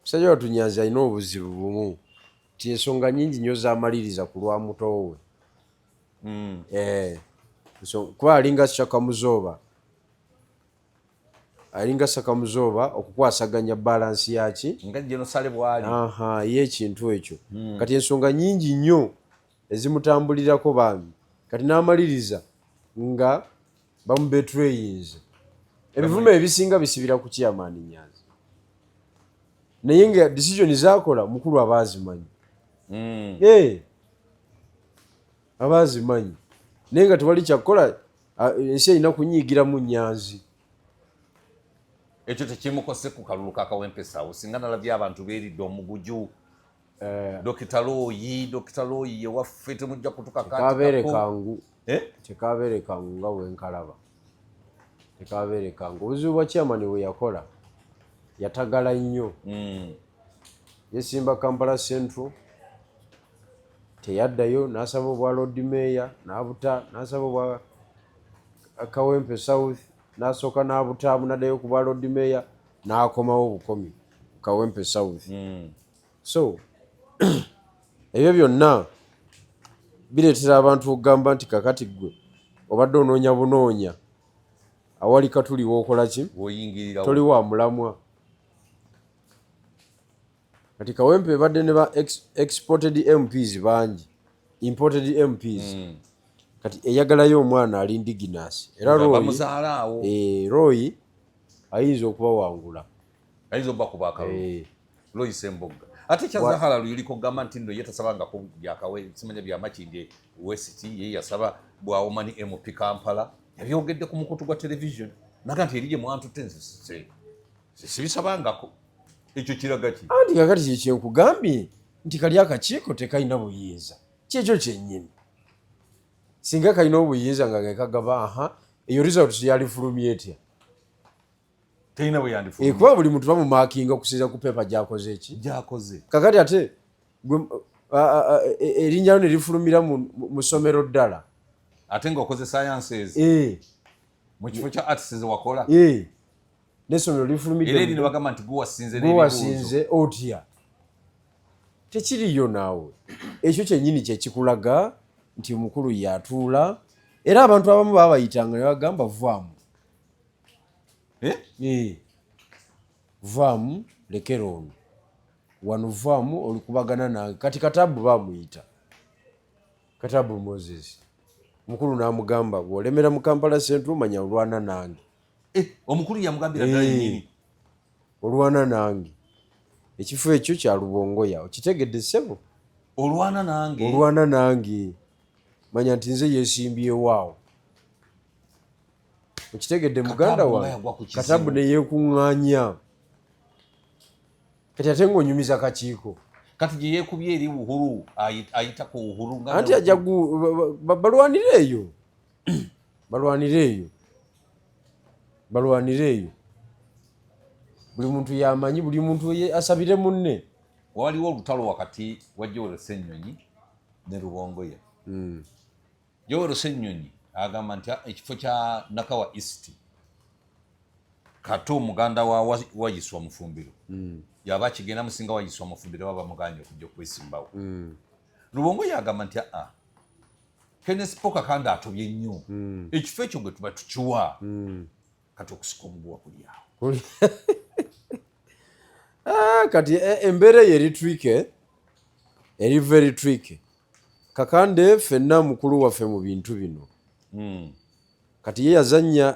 musajja wattu Nyanza alina obuzibu bumu ti ensonga nnyingi nnyo z'amaliriza ku lwa muto we kuba alinga Sakamuzooba okukwasaganya balansi yaki nga jenosale bwali y'ekintu ekyo kati ensonga nnyingi nnyo ezimutambulirako bambi kati n'amaliriza nga bamubetrayinze ebivume ebisinga bisibira ku chairman Nyanza naye nga decision zakola mukulu abaazimanyi abaazimanyi naye nga tewali kyakukola ensi erina kunyiigiramu Nyanzi ekyo tekimukose ku kalulu kakawempesawo singa nalabye abantu beeridde omuguju Dokita Looyi ewaffe temujja kutukakabeere kangu tekabeere kangu nga bwenkalaba tekabeere kangu obuzibu bwa chairman we yakola yatagala nnyo yesimba Kampala Central teyaddayo n'asaba obwa Lord Mayor n'abuta n'asaba obwa Kawempe South n'asooka n'abutaamu n'addayo ku bwa Lord Mayor n'akomawo obukomi Kawempe South so ebyo byonna bireetera abantu okugamba nti kakati gwe obadde onoonya bunoonya awali katuli wookola ki toli wa mulamwa kati Kawempe badde ne ba exported MPs bangi imported MPs kati eyagalayo omwana ali indigenous era Roy ayinza okubawangula ayinza okubakuba akalulu Roy Sembogga ate kyazahala luliko gamba nti ndo yetasabangako byakawe simanya byamakindi West ye yasaba bwawomani MP Kampala yabyogedde ku mukutu gwa television naga nti erije mwantu tense sibisabangako ekyo kiraga ki anti kakati kyenkugambye nti kali akakiiko tekalina buyinza kyekyo kyennyini singa kalina obuyinza nga gekagaba eyo result yalifulumya etya teyina bwe yandifulumya kuba buli muntu bamumakinga okusinza ku pepa gyakoze eki gyakoze kakati ate erinnya ne lifulumira mu ssomero ddala ate ng'okoze sciences mu kifo kya arts wakola n'essomero lifulumidde era ne bagamba nti guwasinze otya tekiriyo naawe ekyo kyennyini kyekikulaga nti mukulu yatuula era abantu abamu babayitanga ne bagamba vaamu vaamu lekera ono wano vaamu olikubagana nange kati Katabu bamuyita Katabu Moses mukulu n'amugamba bw'olemera mu Kampala Central manya olwana nange omukulu yamugambira ddala nnyini olwana nange ekifo ekyo kya Rubongoya okitegedde ssebo olwana nange manya nti nze yeesimbyewo okitegedde muganda wange Katabu ne yeekuŋŋaanya kati ate ng'onyumiza kakiiko kati gye yeekubye eri Uhuru ayita ku Uhuru anti ajja balwanire eyo buli muntu yamanyi buli muntu asabire munne waliwo olutalo wakati wa Joel Senyonyi ne Rubongoya Joel Senyonyi agamba nti ekifo kya Nakawa East Kato muganda wa Waiswa Mufumbiro yaba kigenda musinga Waiswa Mufumbiro baba muganye okujja okwesimbawo Rubongoya agamba nti Kenneth Poka kandi atobye nnyo ekifo ekyo gwe tuba tukiwa kati okusika omuguwa kuli awo kati embeera eyo eri very tricky kakande ffenna mukulu waffe mu bintu bino kati ye yazannya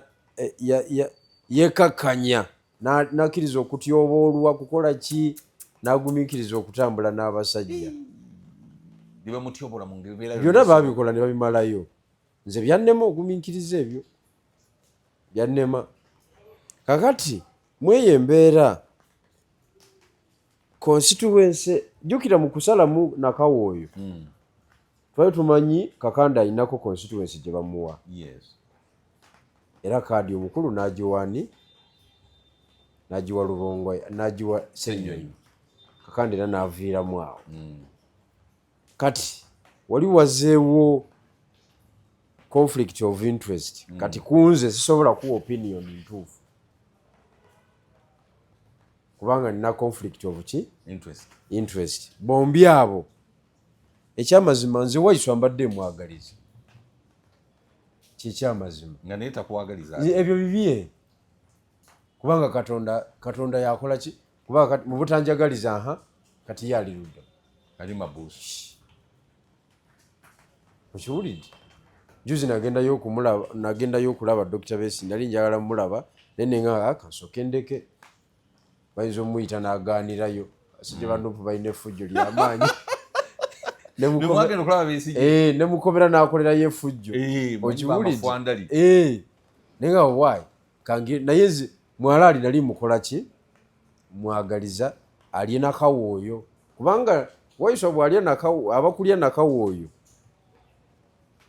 yekakkanya n'akkiriza okutyoboolwa kukola ki n'agumiikiriza okutambula n'abasajja byonna baabikola ne babimalayo nze byannema ogumiikiriza ebyo byannema kakati mweyo embeera constituency jjukira mu kusalamu Nakawa oyo twali tumanyi Kakanda alinako constituency gye bamuwa era kaadi omukulu n'agiwani n'agiwa Rubongoya n'agiwa Senyonyi Kakanda era n'aviiramu awo kati wali wazeewo conflict of interest kati kunze sisobola kuwa opinion ntuufu kubanga nina conflict of interest bombi abo ekyamazima nze Waiswa mbadde mwagaliza kyekyamazima nga naye takuwagaliza ebyo bibye kubanga katonda yakola ki kubanga mu butanjagaliza kati ye alirudda ali mabuusi okiwulidde juzi nagendayo okulaba Dr. Besi nali njagala mulaba naye nenga kansooke ndeke bayinza omuyita n'agaanirayo asijja bandupu balina effujjo ly'amaanyi ne Mukomera n'akolerayo effujjo okiwulidde nenga wayi naye nze mwalaali nali mukola ki mwagaliza alye Nakawa oyo kubanga Waiswa bw'alya Nakawa abakulya Nakawa oyo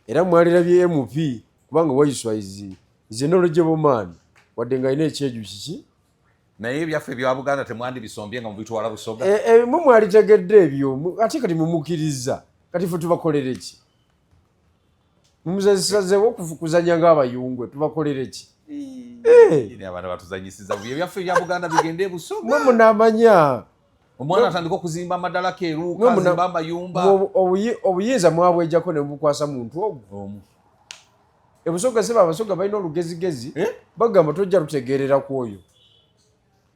era mwalirabye MP kubanga Waiswa is a knowledgeable man wadde nga alina ekyeju kiki naye ebyaffe bya Buganda temwandi bisombye nga mubitwala Busoga mwe mwalitegedde ebyo ate kati mumukiriza kati ffe tubakolere ki mumuzazisazeewo kuzanya ng'abayungwe tubakolere ki abantu batuzanyisiza ebyaffe bya Buganda bigende Busoga mwe munaamanya omwana atandika okuzimba amadala keeruuka azimba amayumba obuyinza mwabwejjako ne mubukwasa muntu ogwo ebusoga seba abasoga balina olugezigezi bagamba tojja lutegeerera ku oyo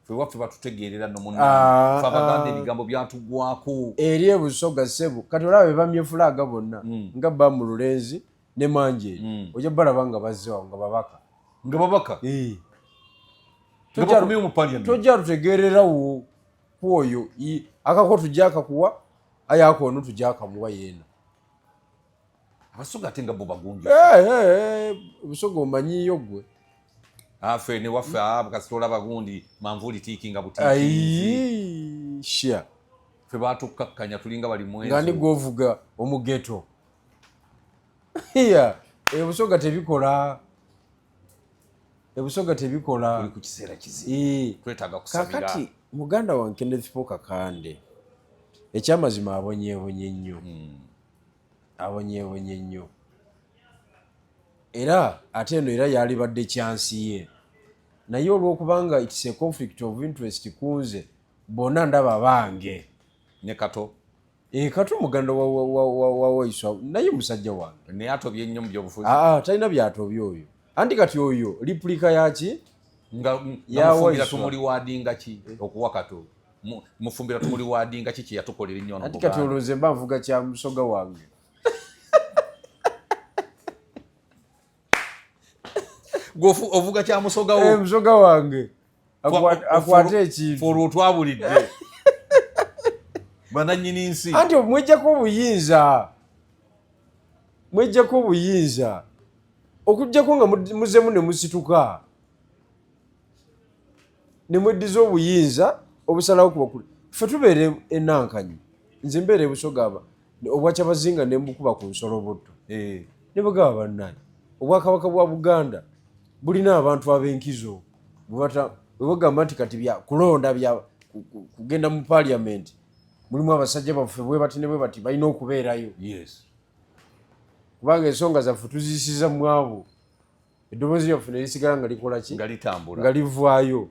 ffe waffe batutegeerera nomunaffe Abaganda ebigambo byatugwako eri ebusoga sebo kati olaba be bamyefulaaga bonna nga bba mu Lulenzi ne Manjeeri ojja balaba nga bazzeewo nga babaka tojja lutegeererawo ku oyo akako tujja akakuwa aye akono tujja akamuwa yeena abasoga ate nga bo bagunju obusoga omanyiiyo gwe afe ne waffe kasitola bagundi manvuli tiikinga butiiki sha ffe batukkakkanya tulinga bali mwezi nga nigwovuga omugeto ebusoga tebikola tuli ku kiseera kizibu twetaaga kusabira kakati muganda wange Kenneth Poka Kande ekyamazima abonyeebonye nnyo era ate eno era yalibadde kyansi ye naye olw'okubanga it's a conflict of interest kunze bonna ndaba bange ne Kato Kato muganda wa Waiswa naye musajja wange naye atobye nnyo mu byobufuzi talina byatobye oyo anti kati oyo replika yaki nga Mufumbira tumuli wadinga ki okuwa Kato Mufumbira tumuli wadinga ki kye yatukolera nnyo anti kati olowooza mba nvuga kya musoga wange ovuga kya musogawo musoga wange akwate ekintu olwo twabulidde bananyini nsi anti mwejjako obuyinza okujjako nga muzemu ne musituka ne mweddiza obuyinza obusalawo kuba kuli ffe tubeere enankanyi nze mbeera ebusogaba obwakyabazinga ne mbukuba ku nsolobotto ne bagaba bannanyi obwakabaka bwa Buganda bulina abantu ab'enkizo bwe bagamba nti kati bya kulonda bya kugenda mu parliament mulimu abasajja baffe bwe bati ne bwe bati balina okubeerayo kubanga ensonga zaffe tuziyisiza mu abo eddoboozi lyaffe ne lisigala nga likola ki nga livaayo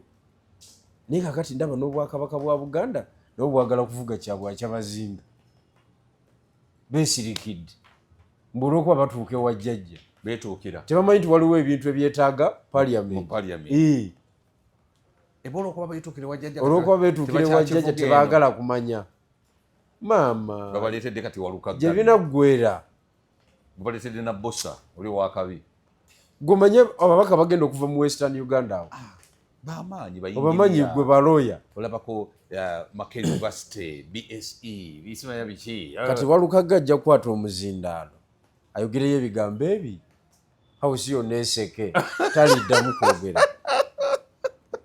naye kakati ndaba n'obwakabaka bwa Buganda nabo bwagala kuvuga kyabwakyabazinga beesirikidde mbu olw'okuba batuuka ewa jjajja beetuukira tebamanyi nti waliwo ebintu ebyetaaga parliament olw'okuba beetuukira ewa jjajja tebaagala kumanya maama babaleetedde kati waluka gye binaggwera babaleetedde na bossa oli wakabi gomanye ababaka bagenda okuva mu Western Uganda awo bamanyi obamanyi gwe balooya olabako Makere University BSE bisimanya biki kati walukaga ajja kukwata omuzindaalo ayogereyo ebigambo ebi hawusi yonna eseke taliddamu kwogera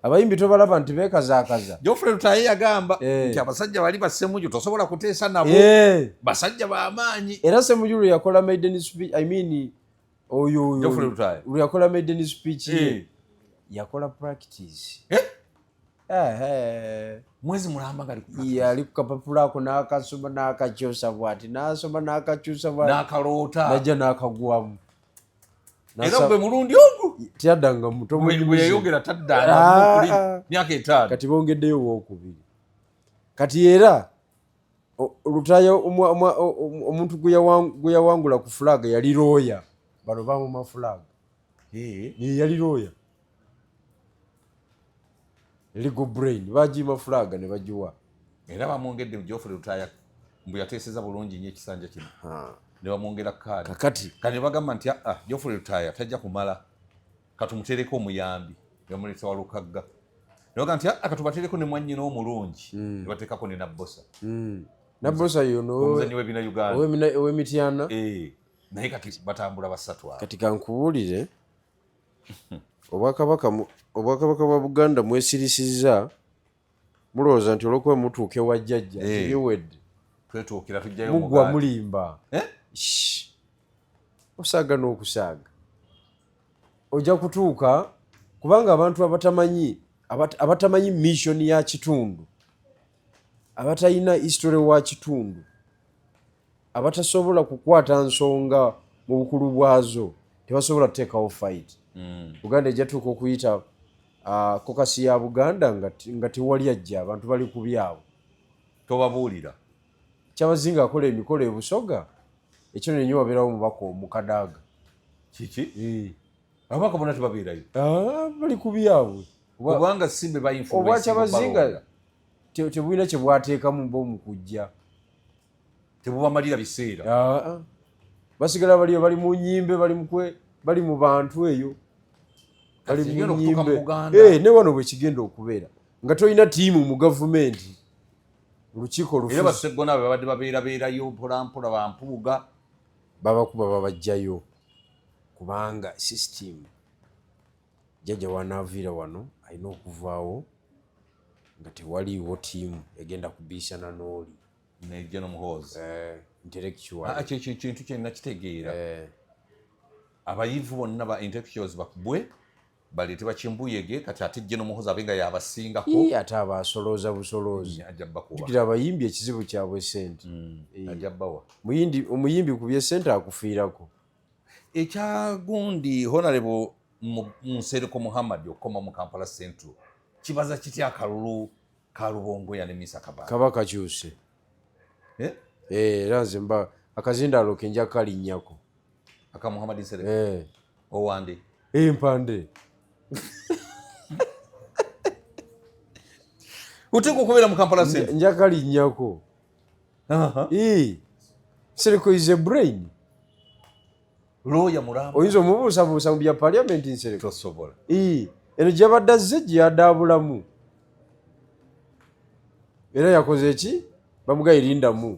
abayimbi tobalaba nti beekazaakaza Geoffrey Lutaye yagamba nti abasajja bali bassemuju tosobola kuteesa nabo basajja b'amaanyi era Ssemujju lwe yakola maiden speech oyo Geoffrey Lutaye lwe yakola maiden speech yakola practice mwezi mulamba gali yali ku kapapula ako n'akasoma n'akakyusa bw'ati n'asoma n'akakyusa bw'ati n'akaloota najja n'akagwamu era gwe mulundi ogwo tyaddanga muto bwe yayogera taddanga myaka 5 kati bongeddeyo owookubiri kati era Lutaaya omuntu gwe yawangula ku fulaga yali looya bano bamuma fulaga yali looya legal brain bagiima fulaga ne bagiwa era bamwongedde Geoffrey Lutaaya mbu yateeseza bulungi nnyo ekisanja kino ne bamwongera kaadi kakati ne bagamba nti Geoffrey Lutaaya tajja kumala katumutereko omuyambi yamuleeta walukagga ne bagamba nti katubatereko ne mwannyina omulungi ne bateekako ne nabbosa nabbosa yono omuzannyi w'ebina Uganda ow'emityana naye kati batambula basatu kati kankubuulire obwakabaka bwa Buganda mwesirisizza mulowooza nti olw'okuba mutuuka ewa jjajja biwedde twetuukira tujjayo muggwa mulimba osaaga n'okusaaga ojja kutuuka kubanga abantu abatamanyi mission ya kitundu abatalina history wa kitundu abatasobola kukwata nsonga mu bukulu bwazo tebasobola kuteekawo fight Buganda ejjatuuka okuyita kokasi ya Buganda nga tewali ajja abantu bali ku byabo tobabuulira kyabazinga akola emikolo ebusoga ekyo nenyo wabeerawo omubaka omukadaaga kiki ababaka bonna tebabeerayo bali ku byabwe kubanga simbe obwakyabazinga tebulina kye bwateekamu mba omukujja tebubamalira biseera basigala baliyo bali mu nnyimbe bali mu bantu eyo bali mu nnyimbe ne wano bwe kigenda okubeera nga tolina ttiimu mu gavumenti olukiiko era baseggona abe babadde babeerabeerayo mpolampola bampuuga babakuba babajjayo kubanga sisitimu jjajja wanaaviira wano alina okuvaawo nga tewaliiwo ttiimu egenda kubiisana n'oli nejja n'omuhoozi intellectual kintu kyenna kitegeera abayivu bonna ba intellectuals bakubwe baleete bakimbuyege kati ate jje n'omuhoozi abe nga yabasingako ate abasolooza busoloozi ajja bbakuba tukira abayimbi ekizibu kyabwe sente ajja bbawa omuyimbi kubye sente akufiirako ekyagundi honorable Nsereko Muhammad okukoma mu Kampala Central kibaza kitya akalulu ka Rubongoya ne Misa Kabaka kaba kakyuse era nze mba akazindaalo kenja kalinnyako aka Muhammad Nsereko owande empande uteeka okubeera mu Kampala Central nja kalinnyako Nsereko is a brain looya mulamba oyinza omubuusabuusa mu bya paliamenti Nsereko tosobola eno gyabadde azze gye yadaabulamu era yakoze eki bamugayirindamu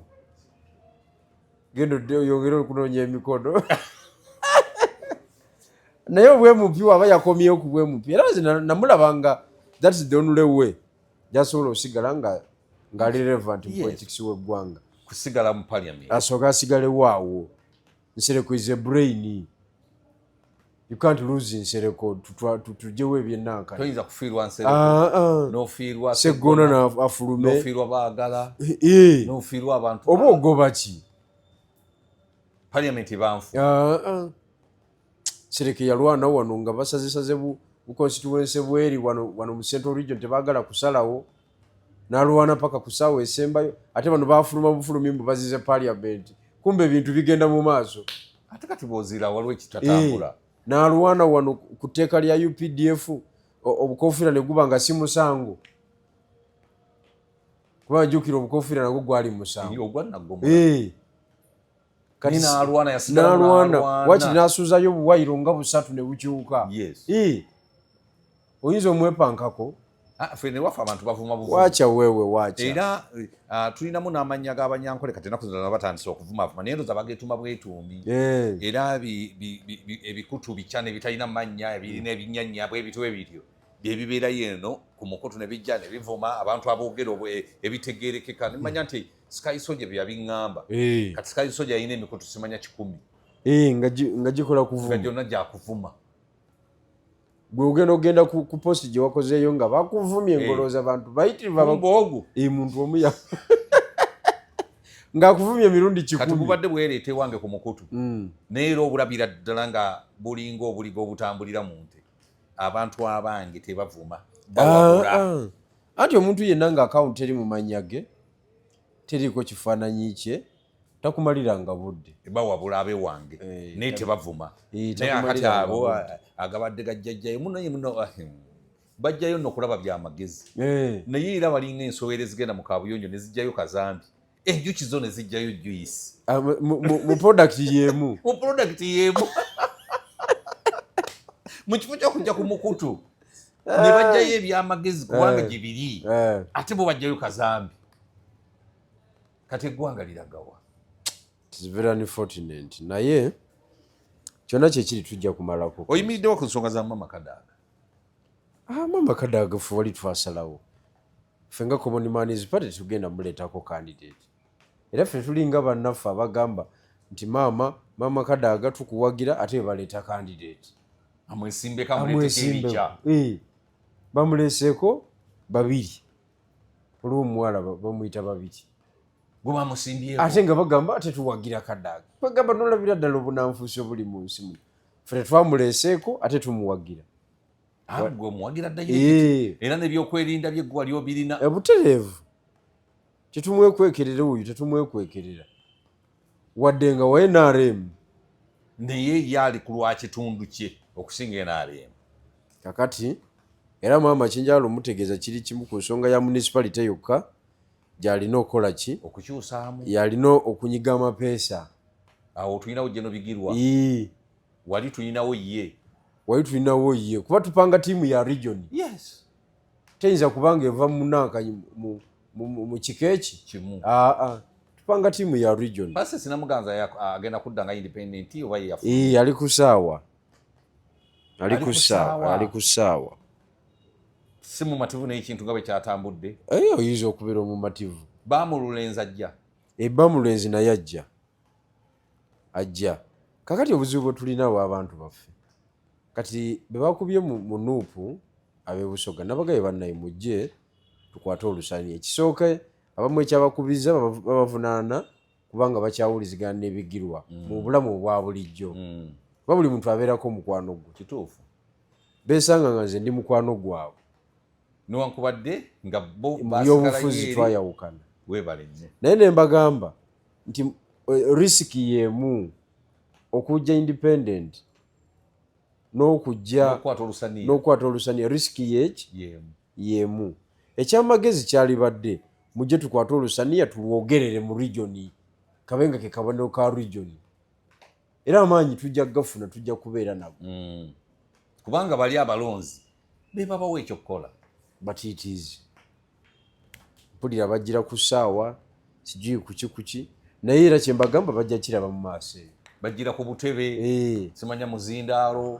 gendo yongera okunoonya emikono naye obwemupi waba yakomyewo ku bwemupi era nze namulabanga that's the only way gyasobola osigala nga relevant mu politics w'eggwanga kusigala mu parliament asooka asigalewo awo Nsereko is a brain. You can't lose Nsereko tujewo ebyennankani toyinza kufiirwa Nsereko n'ofiirwa Seggona n'afulume n'ofiirwa baagala n'ofiirwa abantu oba ogoba ki parliament banfu Nsereko yalwana wano nga basazesaze bu constituency bweri wano mu Central Region tebaagala kusalawo n'alwana paka ku ssaawa esembayo ate bano baafuluma bufulumi mbu bazize parliament kumbe ebintu bigenda mu maaso ate kati bw'oziira waliwo ekitatambula n'alwana wano ku tteeka lya UPDF obukofiira ne guba nga si musango kuba njukira obukofiira nagwo gwali musango n'alwana wakiri n'asuuzayo obuwayiro nga 3 ne bukyuka oyinza omwepankako ffe ne waffe abantu bavuma buvumu wacha wewe wacha era tulinamu n'amannya g'abanyankole kati ennaku zino batandise okuvumavuma naye ndoza bageetuma bwetuumi era ebikutu bicya ne bitalina mannya ebirina ebinnyanya bwebityo ebityo byebibeerayo eno ku mukutu ne bijja ne bivuma abantu aboogera ebitegeerekeka nemanya nti Sky Soja bye yabiŋŋamba kati Sky Soja yalina emikutu simanya 10 nga gikola kuvuma gyonna gyakuvuma gwe ogenda ku posti gye wakozeeyo nga bakuvumye engolooza abantu bayitirivu muntu omu ng'akuvumye emirundi 10 kati bubadde bwereeta ewange ku mukutu naye era obulabira ddala nga bulinga obuliga obutambulira mu nte abantu abange tebavuma bawabula anti omuntu yenna nga akawunti eri mu mannya ge teriiko kifaananyi kye takumaliranga budde bawabula abewange naye tebavuma naye akati abo agabadde gajjajjayo muno bajjayo nno okulaba byamagezi naye era balinga ensowera ezigenda mu kabuyonjo ne zijjayo kazambi enjuki zo ne zijjayo juice mu product yemu mu kifo ky'okujja ku mukutu ne bajjayo ebyamagezi kubanga gibiri ate bo bajjayo kazambi kati eggwanga liragawa It's very unfortunate naye kyonna kyekiri tujja kumalako oyimiriddewo ku nsonga za mama Kadaga mama Kadaga ffe wali twasalawo ffe nga Common Man's Party tugenda muleetako candidate era ffe tulinga bannaffe abagamba nti mama Kadaga tukuwagira ate baleeta candidate bamuleeseeko 2 olwo omuwala bamuyita 2 ate nga bagamba ate tuwagira Kadaga bagamba nolabira ddala obunanfuusi obuli mu nsi muno ffe twamuleeseeko ate tumuwagira era nebyokwerinda byeggwa lyobirina butereevu tetumwekwekerera oyo tetumwekwekerera wadde nga wa NRM naye yali ku lwa kitundu kye okusinga NRM kakati era maama kinjala omutegeeza kiri kimu ku nsonga ya municipality yokka gyalina okukola ki okukyusaamu yalina okunyiga amapeesa awo tulinawo Jeno Bigirwa wali tulinawo ye kuba tupanga tiimu ya region teyinza kubanga eva munankanyi mu kiko eki kimu tupanga tiimu ya region base sinamuganza agenda kudda nga independent oba ali ku ssaawa si mumativu n'ekintu nga bwe kyatambudde oyinza okubeera omumativu baamululenzi ajja bamulenzi naye ajja kakati obuzibu bwe tulinawo abantu baffe kati be bakubye mu nuupu ab'ebusoga nabagaye bannaye mujje tukwate olusani ekisooka abamu ekyabakubiza babavunaana kubanga bakyawulizigana n'ebigirwa mu bulamu obwa bulijjo kuba buli muntu abeerako omukwano gwe kituufu beesanga nga nze ndi mukwano gwabwe newankubadde nga bo byobufuzi twayawukana weebale nnyo naye ne mbagamba nti risiki yeemu okujja independent n'okukwata olusaniya risiki yeemu ekyamagezi kyalibadde mujje tukwate olusaniya tulwogerere mu regioni kabenga ke kabonero ka regioni era amaanyi tujja gafuna tujja kubeera nabo kubanga bali abalonzi be babawo ekyokukola batiitiizi mpulira bajjira ku ssaawa sijui kuki naye era kyembagamba bajja kiraba mu maaso eyo bagira ku butebe simanya muzindaalo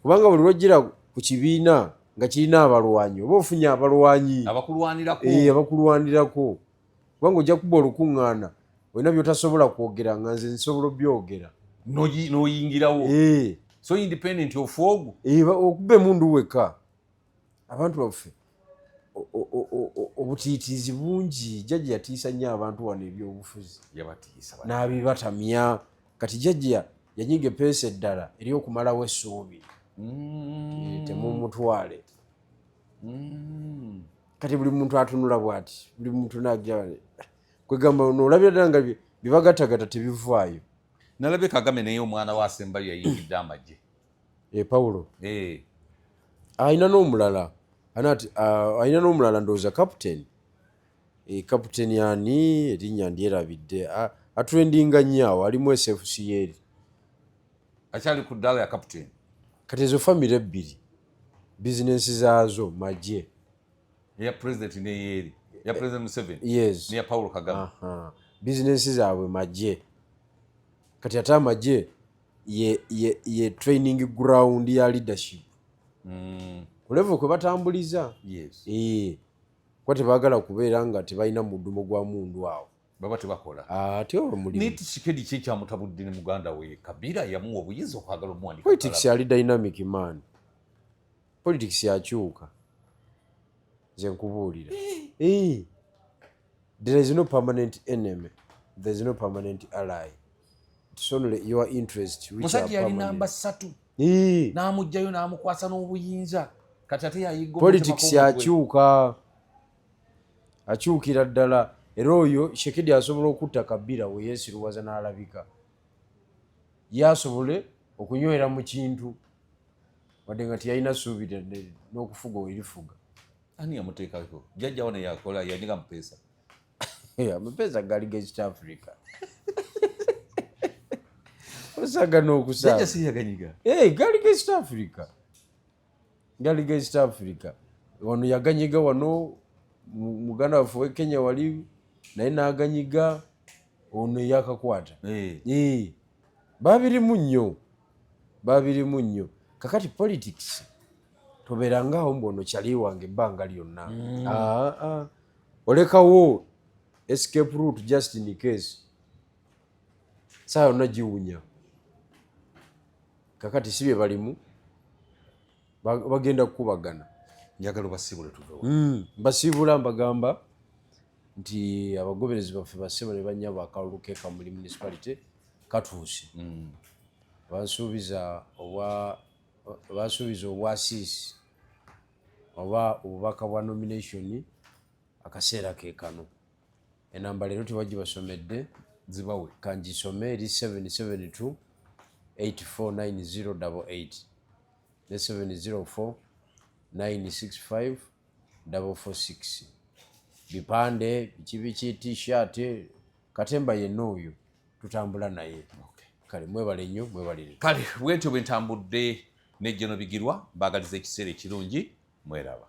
kubanga buli lwojjira ku kibiina nga kirina abalwanyi oba ofunye abalwanyi abakulwanirako kubanga ojja kuba olukuŋŋaana olina byotasobola kwogera nga nze nsobola byogera n'oyingirawo so independent of ogwo okuba emundu wekka abantu baffe obutiitiizi bungi jjajja yatiisa nnyo abantu wano ebyobufuzi n'abibatamya kati jjajja yanyiga epeesa eddala eri okumalawo essuubi temumutwale kati buli muntu atunula bw'ati buli muntu nagira kwegamba noolabira ddala nga bibagattagatta tebivaayo nalabye Kagame naye omwana wa Asembayo yayingidde amagye Pawulo ayina n'omulala ndowooza kaputeni ani erinnya ndyerabidde atrendinga nnyo awo alimu SFCL akyali ku ddala ya kaputeni kati ezo famire ebbiri bizinensi zaazo magye eya president neyeeri ya president Museveni yes neya Paulo Kagame bizinensi zaabwe magye kati ate amagye ye training ground ya leadership kulevo kwe batambuliza kwa tebaagala kubeera nga tebalina muddumo gwa mundu awo baba tebakola ate niti kikedi ki ekyamutabudde ne muganda we Kabira yamuwa obuyinza okwagala omuwandika politics yali dynamic man politics yakyuka nze nkubuulira there is no permanent enemy there is no permanent ally it's only your interest musajja yali namba 3 n'amugjayo n'amukwasa n'obuyinza kati ate yayiga politics yakyuka akyukira ddala era oyo Shekedi asobola okutta Kabira we yeesiruwaza n'alabika yasobole okunywera mu kintu wadde nga teyalina ssuubi n'okufuga werifuga ani yamuteekako jjajja wane yakola yanyiga mupeesa amapeesa gali ga East Africa osaga n'okusaba jjajja siyaganyiga gali ga East Africa gali ga East Africa wano yaganyiga wano muganda waffe we Kenya wali naye n'aganyiga ono yakakwata babirimu nnyo kakati politics tobeerangawo mbono kyali wange ebbanga lyonna olekawo escape route just in case saa yonna giwunya kakati si bye balimu bagenda kukubagana njagala obasiibule tuvewo mbasiibula mbagamba nti abagoberezi baffe basebo ne bannyabo akalulu kekamuli municipality katuuse basuubiza obwasiisi oba obubaka bwa nomination akaseera kekano enamba leero tebagibasomedde zibawe kangisome eri 772 849088 ne 704 965 446 bipande biki t-shirt katemba yenna oyo tutambula naye kale mwebale nnyo mwebalire kale bwentyo bwe ntambudde nejjono bigirwa mbaagaliza ekiseera ekirungi mweraba